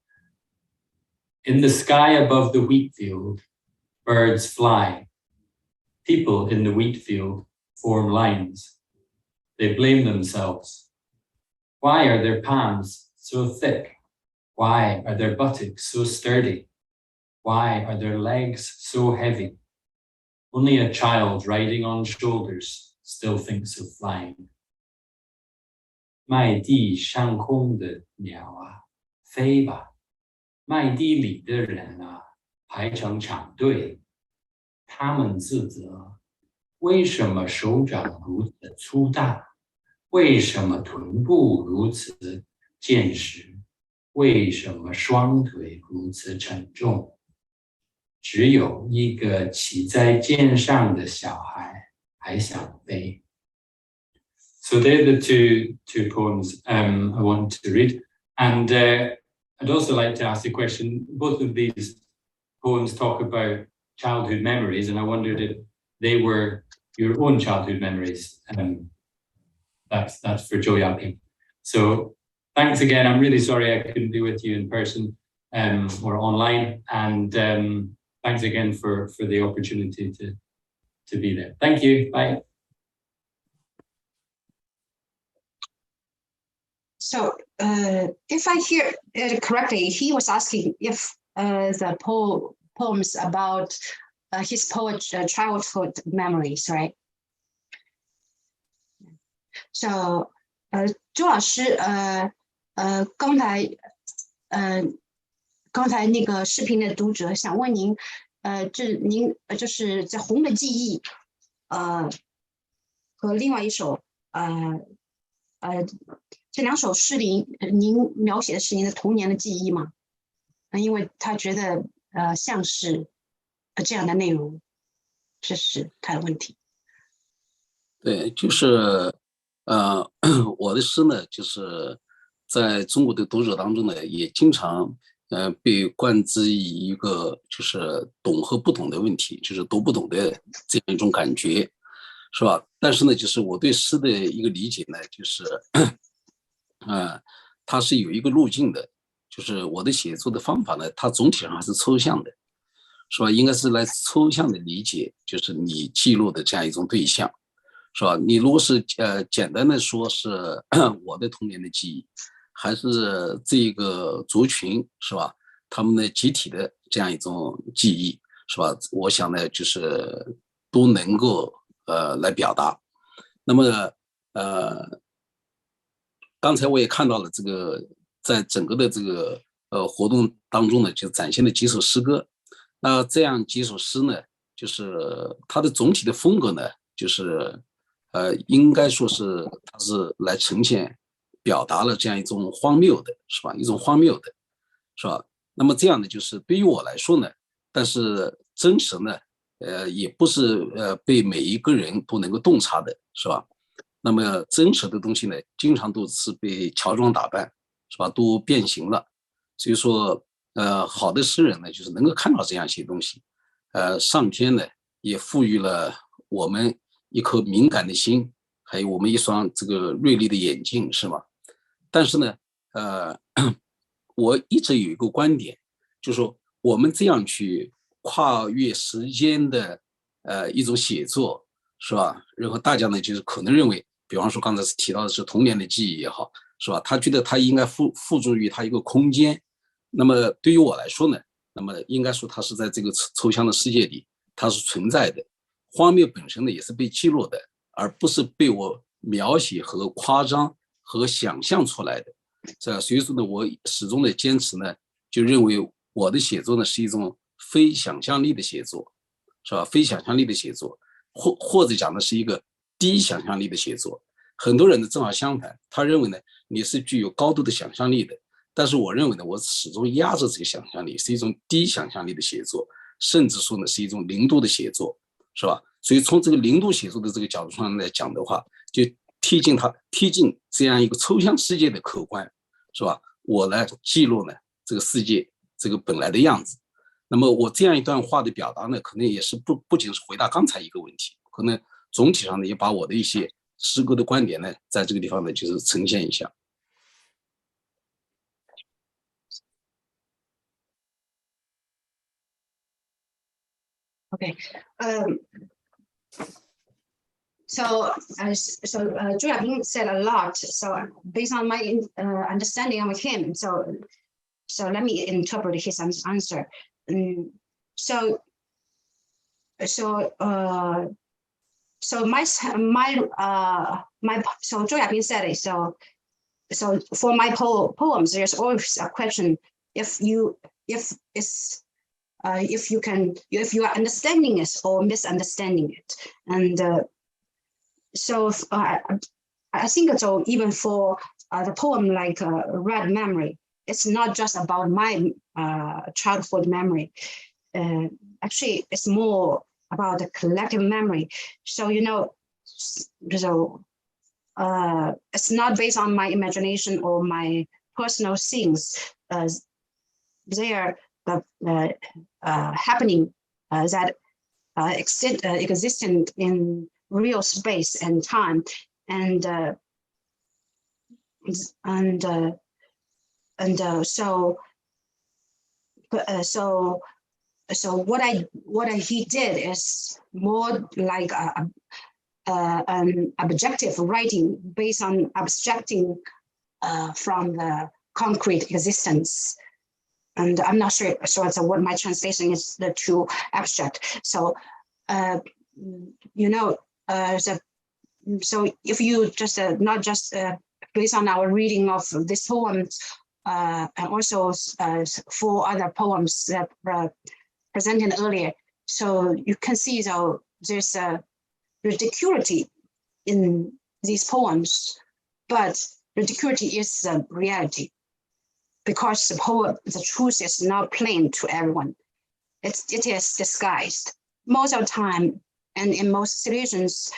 In the sky above the wheat field, birds fly. People in the wheat field form lines. They blame themselves. Why are their palms so thick? Why are their buttocks so sturdy? Why are their legs so heavy? Only a child riding on shoulders still thinks of flying. 麦地上空的鸟啊，飞吧！麦地里的人啊，排成长队。他们自责，为什么手掌如此粗大？为什么臀部如此坚实？为什么双腿如此沉重？只有一个骑在肩上的小孩还想飞。So they're the two poems I want to read, and I'd also like to ask a question. Both of these poems talk about childhood memories, and I wondered if they were your own childhood memories. That's for Zhou Yaping. So thanks again. I'm really sorry I couldn't be with you in person or online, and thanks again for the opportunity to be there. Thank you. Bye. So if I hear it correctly, he was asking if the poems about his childhood memories, right? So 周老师刚才那个视频的读者想问您，您就是在红的记忆，和另外一首这两首诗里，您描写的是您的童年的记忆吗？因为他觉得像是这样的内容，这是他的问题。对，就是我的诗呢，就是在中国的读者当中呢，也经常被冠之以一个就是懂和不懂的问题，就是读不懂的这样一种感觉，是吧？但是呢，就是我对诗的一个理解呢，就是它是有一个路径的，就是我的写作的方法呢，它总体上还是抽象的，是吧？应该是来抽象的理解，就是你记录的这样一种对象，是吧？你如果是简单的说是我的童年的记忆，还是这个族群，是吧？他们的集体的这样一种记忆，是吧？我想呢，就是都能够来表达。那么刚才我也看到了这个，在整个的这个活动当中呢，就展现了几首诗歌。那这样几首诗呢，就是它的总体的风格呢，就是应该说是它是来呈现、表达了这样一种荒谬的，是吧？一种荒谬的，是吧？那么这样呢，就是对于我来说呢，但是真实呢，也不是被每一个人都能够洞察的，是吧？那么真实的东西呢，经常都是被乔装打扮，是吧？都变形了。所以说，好的诗人呢，就是能够看到这样一些东西。上天呢，也赋予了我们一颗敏感的心，还有我们一双这个锐利的眼睛，是吗？但是呢，我一直有一个观点，就是说我们这样去跨越时间的一种写作，是吧？然后大家呢，就是可能认为，比方说刚才提到的是童年的记忆也好，是吧？他觉得他应该付诸于他一个空间。那么对于我来说呢，那么应该说它是在这个抽象的世界里，它是存在的。荒谬本身呢，也是被记录的，而不是被我描写和夸张和想象出来的，是吧？所以说呢，我始终的坚持呢，就认为我的写作呢是一种非想象力的写作，是吧？非想象力的写作，或者讲的是一个低想象力的写作。很多人呢正好相反，他认为呢你是具有高度的想象力的，但是我认为呢，我始终压着这个想象力，是一种低想象力的写作，甚至说呢是一种零度的写作，是吧？所以从这个零度写作的这个角度上来讲的话，就贴近这样一个抽象世界的客观，是吧？我来记录呢这个世界这个本来的样子。那么我这样一段话的表达呢，可能也是不仅是回答刚才一个问题，可能总体上呢也把我的一些诗歌的观点呢，在这个地方呢就是呈现一下。Okay. So Zhou Yaping said a lot. So based on my understanding of him, so let me interpret his answer. So Zhou Yaping said it. So for my poems, there's always a question: if you are understanding it or misunderstanding it, and I think so. Even for the poem like Red Memory, it's not just about my childhood memory. Actually, it's more about the collective memory. So it's not based on my imagination or my personal things. They are happening that existent in real space and time, and what he did is more like an objective writing based on abstracting from the concrete existence. And I'm not sure so what my translation is too abstract. So so if you just not just based on our reading of this poem, and also 4 other poems that were presented earlier, so you can see though there's a ridiculity in these poems, but ridiculity is the reality, because the truth is not plain to everyone. It is disguised most of the time, and in most situations,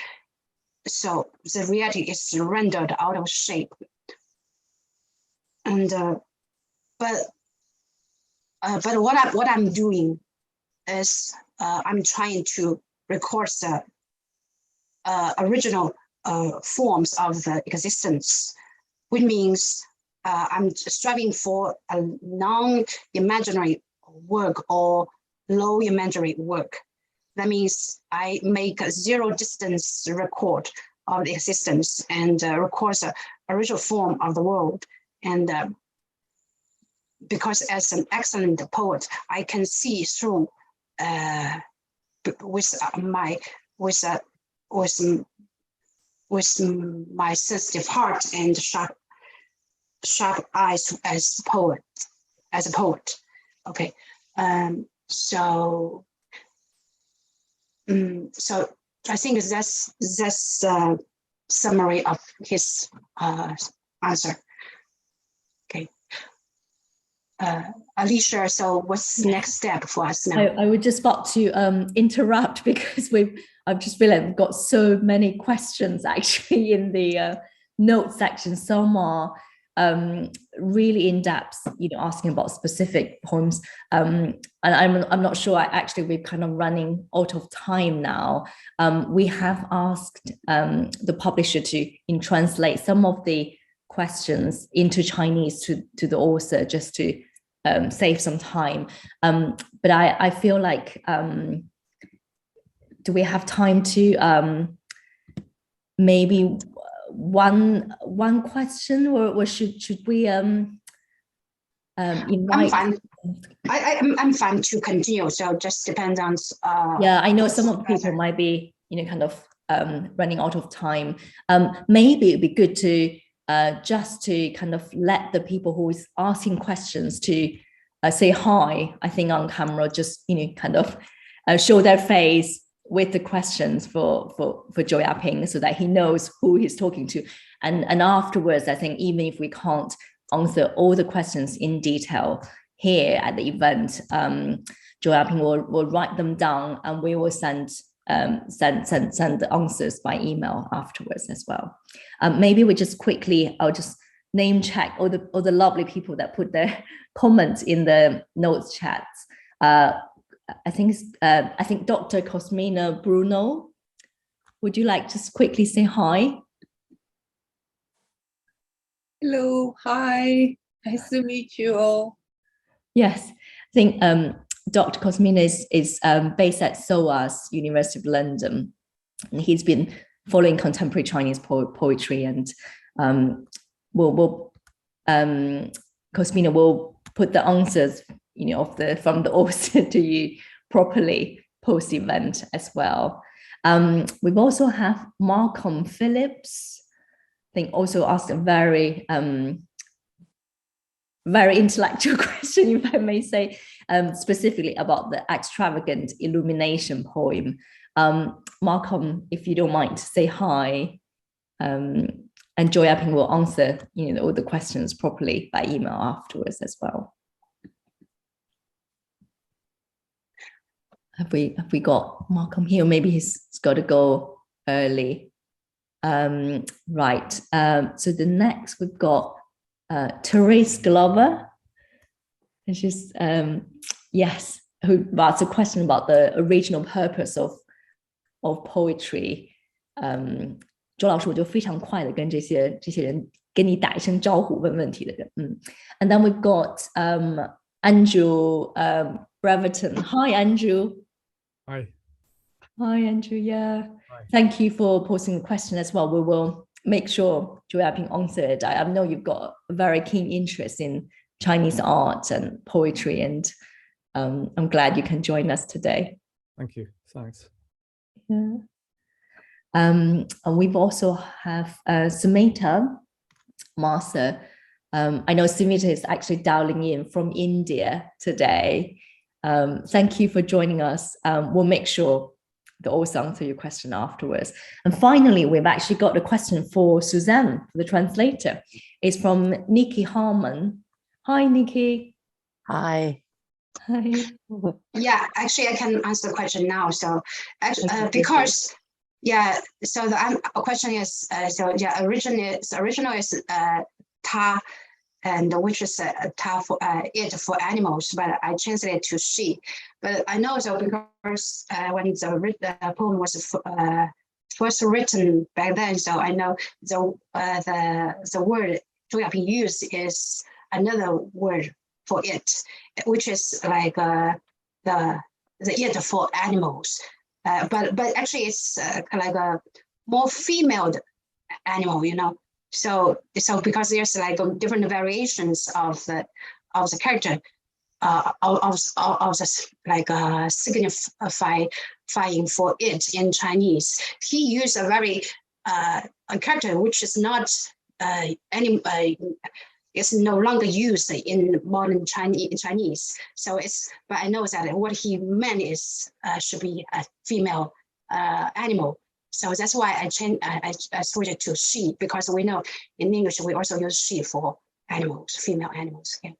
so the reality is rendered out of shape. And but what I'm doing is I'm trying to record the original forms of the existence, which means I'm striving for a non-imaginary work or low imaginary work. That means I make a zero distance record of the existence and record the original form of the world. And because as an excellent poet, I can see through with my sensitive heart and sharp eyes as a poet. Okay, so I think that's summary of his answer. Okay, Alicia, so what's the next step for us now? I would just about to interrupt, because I've just realized we've got so many questions actually in the notes section. Some are really in depth, asking about specific poems, and I'm not sure. Actually, we're kind of running out of time now. We have asked the publisher to translate some of the questions into Chinese to the author, just to save some time. But I feel like, do we have time to maybe one question, or should we invite? I'm fine. I'm fine to continue. So just depends on. Yeah, I know some of the people might be kind of running out of time. Maybe it'd be good to just to kind of let the people who is asking questions to say hi, I think, on camera, just kind of show their face with the questions for Zhou Yaping, so that he knows who he's talking to. And afterwards, I think even if we can't answer all the questions in detail here at the event, Zhou Yaping will write them down, and we will send the answers by email afterwards as well. Maybe we just quickly, I'll just name check all the lovely people that put their comments in the notes chats. I think Dr. Cosmina Bruno, would you like to just quickly say hi? Hello, hi, nice to meet you all. Yes, I think Dr. Cosmina is based at SOAS, University of London, and he's been following contemporary Chinese poetry, and Cosmina will put the answers, from the author to you properly post-event as well. We've also have Malcolm Phillips, I think also asked a very intellectual question, if I may say, specifically about the extravagant illumination poem. Malcolm, if you don't mind to say hi, and Zhou Yaping will answer, all the questions properly by email afterwards as well. Have we got Malcolm here? Maybe he's got to go early. Right. So the next we've got Therese Glover. And she's yes, who asks a question about the original purpose of poetry. 周老师，我就非常快的跟这些人跟你打一声招呼，问问题的人。And then we've got Andrew Breverton. Hi, Andrew. Hi. Hi, Andrew. Yeah. Hi. Thank you for posting the question as well. We will make sure Zhou Yaping answered. I know you've got a very keen interest in Chinese art and poetry, and I'm glad you can join us today. Thank you. Thanks. Yeah. And we've also have Sumita Masa. I know Sumita is actually dialing in from India today. Thank you for joining us. We'll make sure to also answer your question afterwards. And finally, we've actually got a question for Suzanne, the translator. It's from Nikki Harmon. Hi, Nikki. Hi. Hi. Yeah, actually, I can answer the question now. So, because so the question is original is ta, and which is ta for it for animals, but I translate it to she. But I know so because when the poem was first written back then, so I know the word Zhou Yaping used is another word for it, which is like the it for animals. But actually it's like a more female animal, So because there's like different variations of the character of like signifying for it in Chinese. He used a very a character which is not it's no longer used in modern Chinese. So but I know that what he meant is should be a female animal. So that's why I switched it to she, because we know in English we also use she for animals, female animals. Yeah.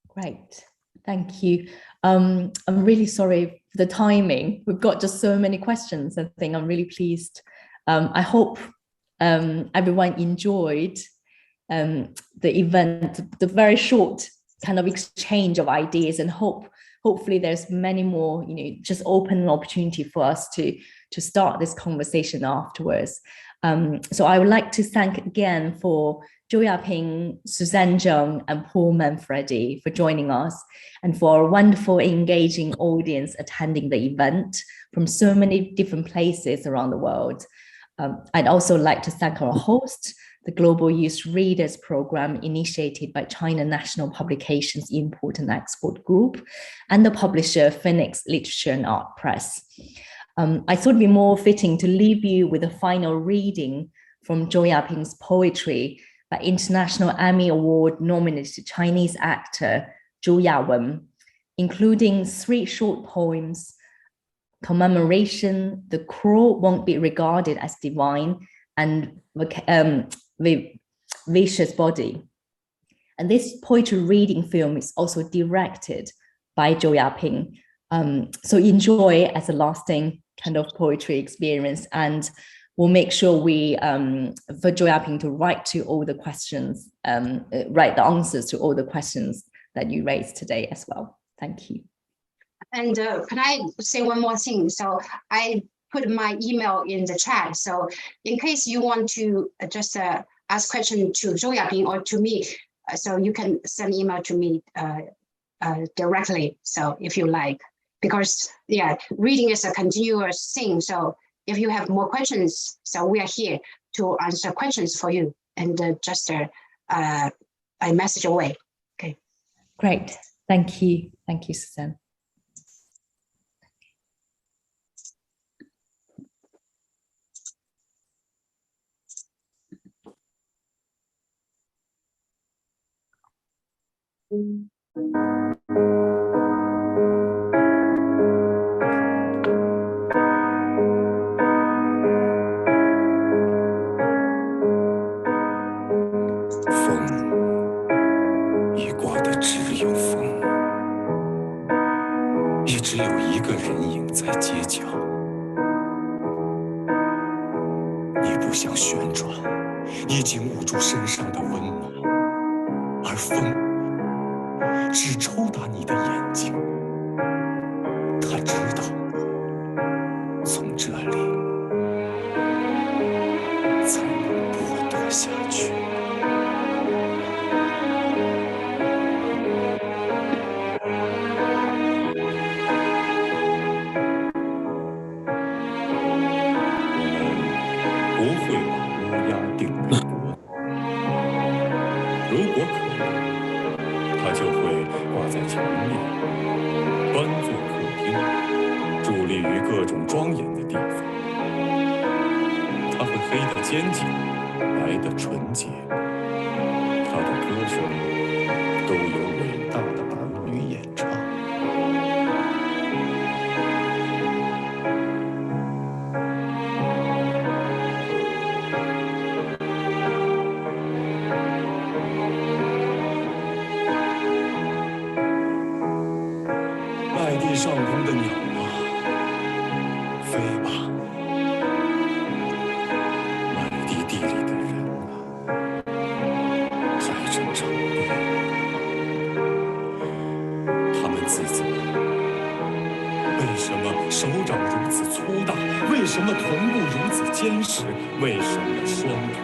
Great, thank you. I'm really sorry for the timing. We've got just so many questions. I think I'm really pleased. I hope everyone enjoyed the event, the very short kind of exchange of ideas, and hopefully there's many more, just open opportunity for us to start this conversation afterwards. So I would like to thank again for Zhou Yaping, Suzanne Zheng, and Paul Manfredi for joining us, and for a wonderful, engaging audience attending the event from so many different places around the world. I'd also like to thank our host, the Global Youth Readers Program initiated by China National Publications Import and Export Group, and the publisher Phoenix Literature and Art Press. I thought it'd be more fitting to leave you with a final reading from Zhou Yaping's poetry by International Emmy Award nominated Chinese actor Zhu Yawen, including 3 short poems: Commemoration, The Cruel Won't Be Regarded as Divine, and Vicious Body. And this poetry reading film is also directed by Zhou Yaping. So enjoy as a lasting kind of poetry experience. And we'll make sure we for Zhou Yaping to write to all the questions, write the answers to all the questions that you raised today as well. Thank you. And can I say one more thing? So I put my email in the chat. So in case you want to just ask question to Zhou Yaping or to me, so you can send email to me directly. So if you like, because yeah, reading is a continuous thing. So if you have more questions, so we are here to answer questions for you, and just a message away. Okay. Great. Thank you. Thank you, Suzanne.风已刮的只有风，也只有一个人影在街角。你不想旋转，已经捂住身上的温暖，而风只抽打你的眼睛。他知道，从这里才能剥夺下去。不会把乌鸦定为国，如果可能，它就会挂在墙面，端坐客厅，伫立于各种庄严的地方。它会黑得坚强，白得纯洁。它的歌声都由伟大的儿女演唱。麦地上空的鸟啊，飞吧！麦地地里的人啊，排成长队。他们自责：为什么手掌如此粗大？为什么臀部如此坚实？为什么双腿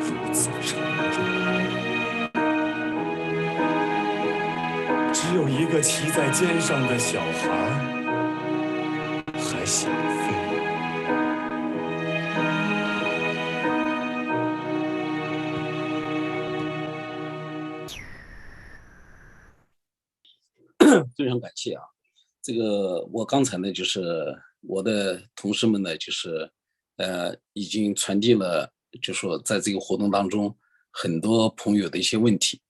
如此沉重？只有一个骑在肩上的小孩还想飞。非常感谢啊！这个我刚才呢，就是我的同事们呢，就是已经传递了，就说在这个活动当中很多朋友的一些问题。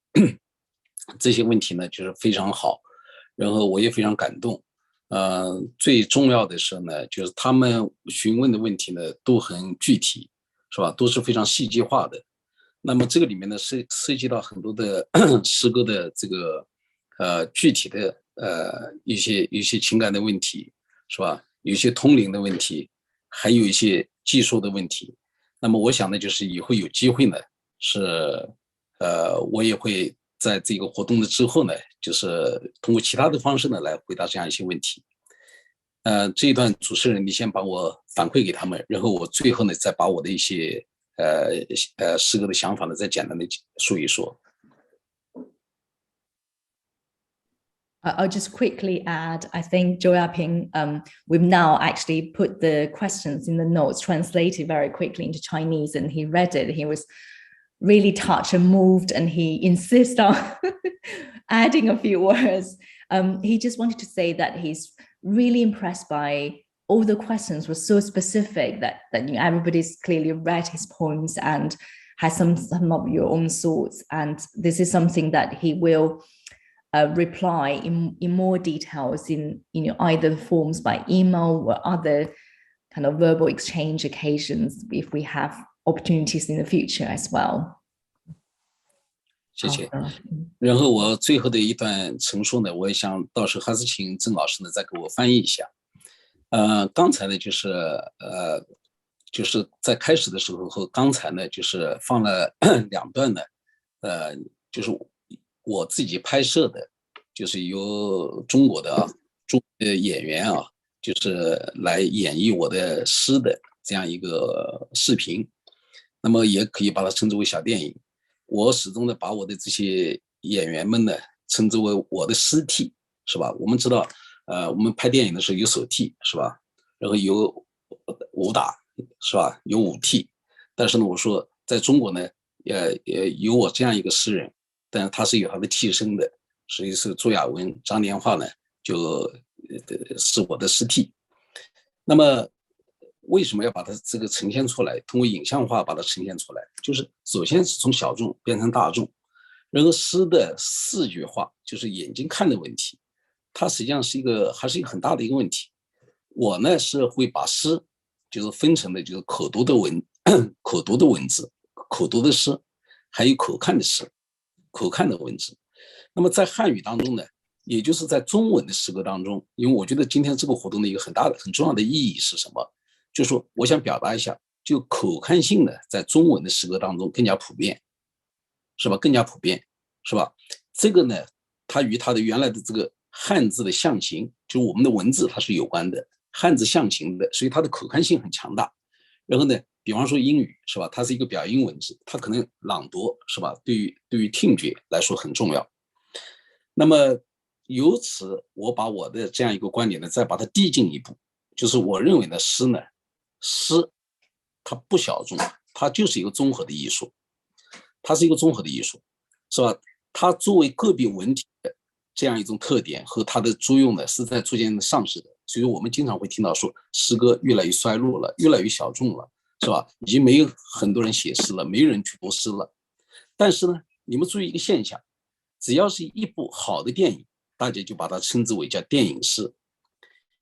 这些问题呢，就是非常好，然后我也非常感动。最重要的是呢，就是他们询问的问题呢都很具体，是吧？都是非常戏剧化的。那么这个里面呢，涉及到很多的诗歌的这个具体的一些情感的问题，是吧？有一些通灵的问题，还有一些技术的问题。那么我想呢，就是以后有机会呢，是我也会在这个活动的之后呢，就是通过其他的方式呢来回答这样一些问题。这一段主持人你先把我反馈给他们，然后我最后呢再把我的一些诗歌的想法呢再简单的说一说。I'll just quickly add, I think Zhou Yaping, we've now actually put the questions in the notes, translated very quickly into Chinese, and he read it. He was really touched and moved, and he insists on adding a few words. He just wanted to say that he's really impressed by all the questions were so specific that you know, everybody's clearly read his poems and has some of your own thoughts. And this is something that he will reply in more details in either forms by email or other kind of verbal exchange occasions if we have opportunities in the future as well. 谢谢。然后我最后的一段陈述呢，我也想到时候还是请郑老师呢再给我翻译一下。刚才呢就是就是在开始的时候和刚才呢，就是放了2段呢，就是我自己拍摄的，就是由中国的演员啊，就是来演绎我的诗的这样一个视频，那么也可以把它称之为小电影。我始终的把我的这些演员们呢称之为我的师弟，是吧？我们知道，我们拍电影的时候有手替，是吧？然后有武打，是吧？有武替。但是呢，我说在中国呢，有我这样一个诗人，但是他是有他的替身的，所以是朱亚文、张年华呢，就是我的师弟。那么为什么要把它这个呈现出来？通过影像化把它呈现出来，就是首先是从小众变成大众。然后诗的视觉化，就是眼睛看的问题，它实际上是还是一个很大的一个问题。我呢是会把诗就是分成的就是可读的文字、可读的诗，还有可看的诗、可看的文字。那么在汉语当中呢，也就是在中文的诗歌当中，因为我觉得今天这个活动的一个很重要的意义是什么？就是说我想表达一下，就可看性呢，在中文的诗歌当中更加普遍，是吧？更加普遍，是吧？这个呢，它与它的原来的这个汉字的象形，就是我们的文字它是有关的，汉字象形的，所以它的可看性很强大。然后呢，比方说英语，是吧？它是一个表音文字，它可能朗读，是吧？对于听觉来说很重要。那么由此，我把我的这样一个观点呢，再把它递进一步，就是我认为呢，诗它不小众，它就是一个综合的艺术，它是一个综合的艺术，是吧？它作为个别文体的这样一种特点和它的作用呢，是在逐渐的丧失的。所以我们经常会听到说，诗歌越来越衰落了，越来越小众了，是吧？已经没有很多人写诗了，没有人去读诗了。但是呢，你们注意一个现象，只要是一部好的电影，大家就把它称之为叫电影诗；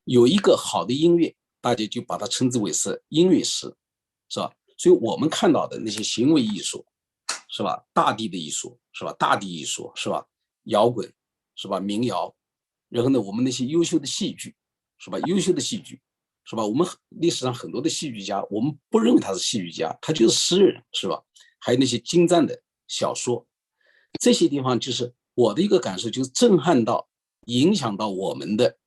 有一个好的音乐，大家就把它称之为是音乐诗，是吧？所以我们看到的那些行为艺术，是吧？大地的艺术，是吧？大地艺术，是吧？摇滚，是吧？民谣，然后呢，我们那些优秀的戏剧，是吧？优秀的戏剧，是吧？我们历史上很多的戏剧家，我们不认为他是戏剧家，他就是诗人，是吧？还有那些精湛的小说，这些地方就是我的一个感受，就是震撼到、影响到我们的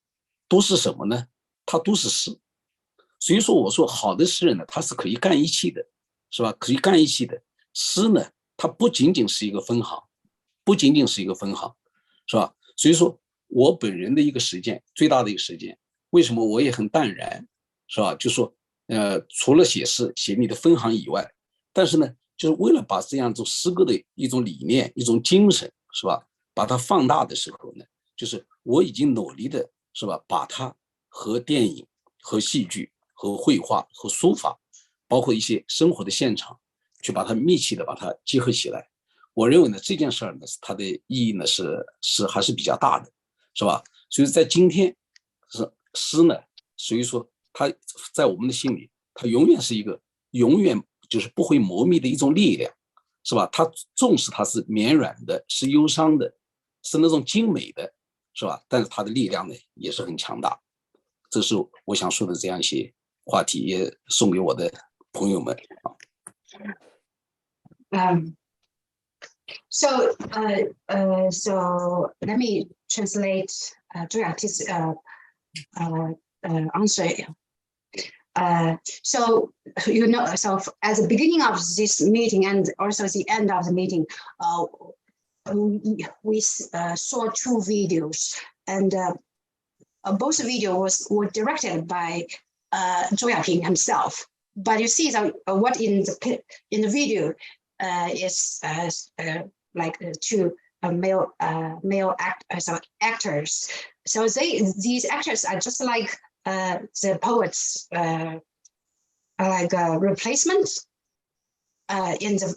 都是什么呢？它都是诗。所以说，我说好的诗人呢，他是可以干一气的，是吧？可以干一气的。诗呢，它不仅仅是一个分行，不仅仅是一个分行，是吧？所以说我本人的一个实践，最大的一个实践，为什么我也很淡然，是吧？就说除了写诗、写你的分行以外，但是呢，就是为了把这样一种诗歌的一种理念、一种精神，是吧？把它放大的时候呢，就是我已经努力的，是吧？把它和电影、和戏剧、和绘画、和书法，包括一些生活的现场，去把它密切的把它结合起来。我认为呢，这件事儿呢，它的意义呢是还是比较大的，是吧？所以在今天，诗呢，所以说它在我们的心里，它永远是一个永远就是不会磨灭的一种力量，是吧？它纵使它是绵软的，是忧伤的，是那种精美的，是吧？但是它的力量呢，也是很强大。这是我想说的这样一些话题，也送给我的朋友们。So let me translate Zhou Yaping's answer. So at the beginning of this meeting and also the end of the meeting, we saw 2 videos, and both videos were directed by Zhou Yaping himself. But you see that what in the video is like 2 male actors. So these actors are just like the poets, like a replacement in the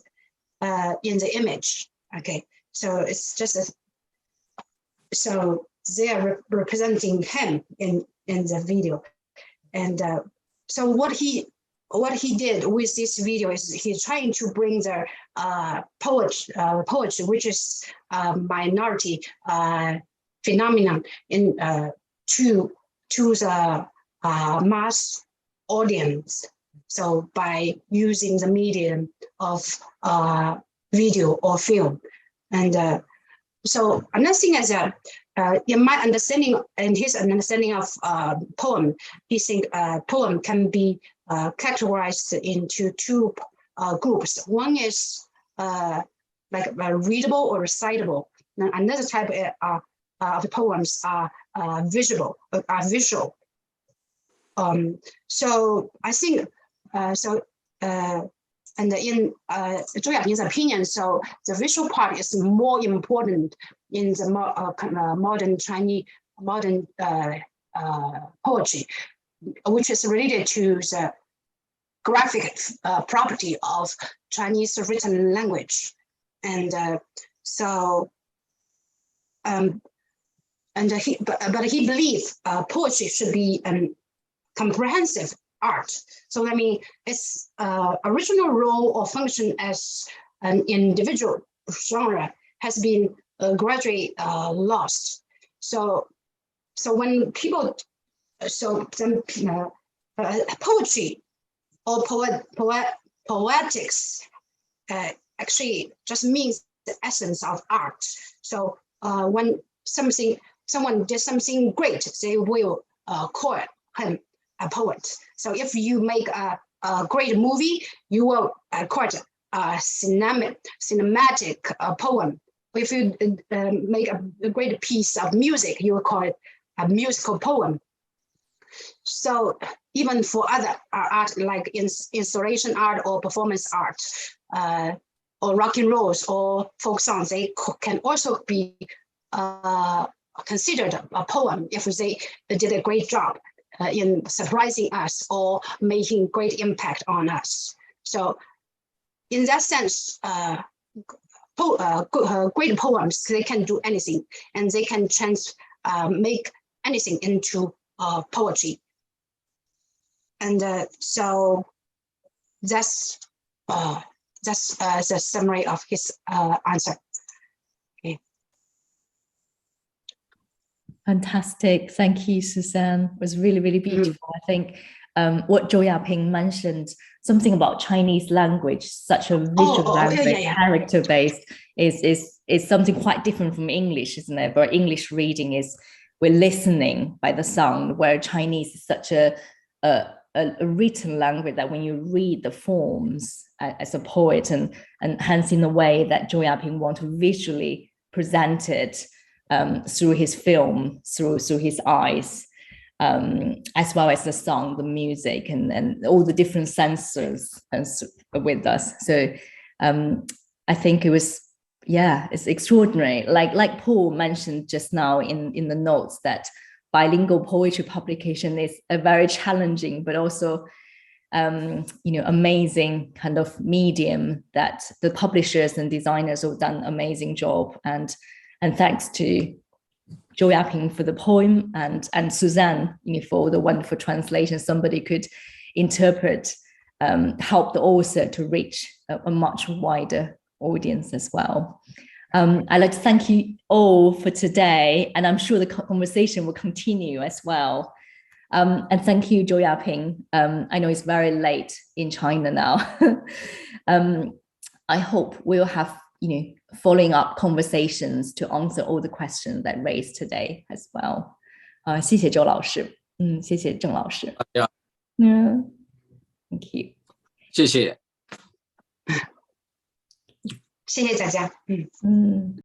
image. Okay, so it's just so they are representing him in the video, and so what he did with this video is he's trying to bring the poetry, which is a minority phenomenon, in to the mass audience. So by using the medium of video or film. And so another thing is that in my understanding and his understanding of poem, he think poem can be categorized into two groups. One is like readable or recitable. And another type of the poems are visual. So I think and in Zhou Yaping's opinion, so the visual part is more important in the modern Chinese poetry, which is related to the graphic property of Chinese written language, and he believes poetry should be comprehensive art. So I mean, its original role or function as an individual genre has been gradually lost. So when people, poetry or poetics actually just means the essence of art. So when someone did something great, they will call him a poet. So if you make a great movie, you will call it a cinematic poem. If you make a great piece of music, you will call it a musical poem. So even for other art, like installation art or performance art, or rock and rolls or folk songs, they can also be considered a poem if they did a great job in surprising us or making great impact on us. So in that sense, great poems, they can do anything, and they can make anything into poetry. And so that's the summary of his answer. Okay. Fantastic. Thank you, Suzanne. It was really, really beautiful. I think what Zhou Yaping mentioned, something about Chinese language, such a visual language, character-based, is something quite different from English, isn't it? But English reading is, we're listening by the sound, where Chinese is such a written language that when you read the forms as a poet, and hence in a way that Zhou Yaping want to visually present it through his film, through his eyes, as well as the song, the music, and all the different senses with us. So I think it was, it's extraordinary. Like Paul mentioned just now in the notes, that bilingual poetry publication is a very challenging, but also amazing kind of medium that the publishers and designers have done an amazing job. And thanks to Zhou Yaping for the poem, and Suzanne for the wonderful translation. Somebody could interpret, help the author to reach a much wider audience as well. I'd like to thank you all for today, and I'm sure the conversation will continue as well. And thank you, Zhou Yaping. I know it's very late in China now. I hope we'll have following up conversations to answer all the questions that raised today as well. 谢谢周老师，谢谢郑老师。Thank you. 谢谢。谢谢大家。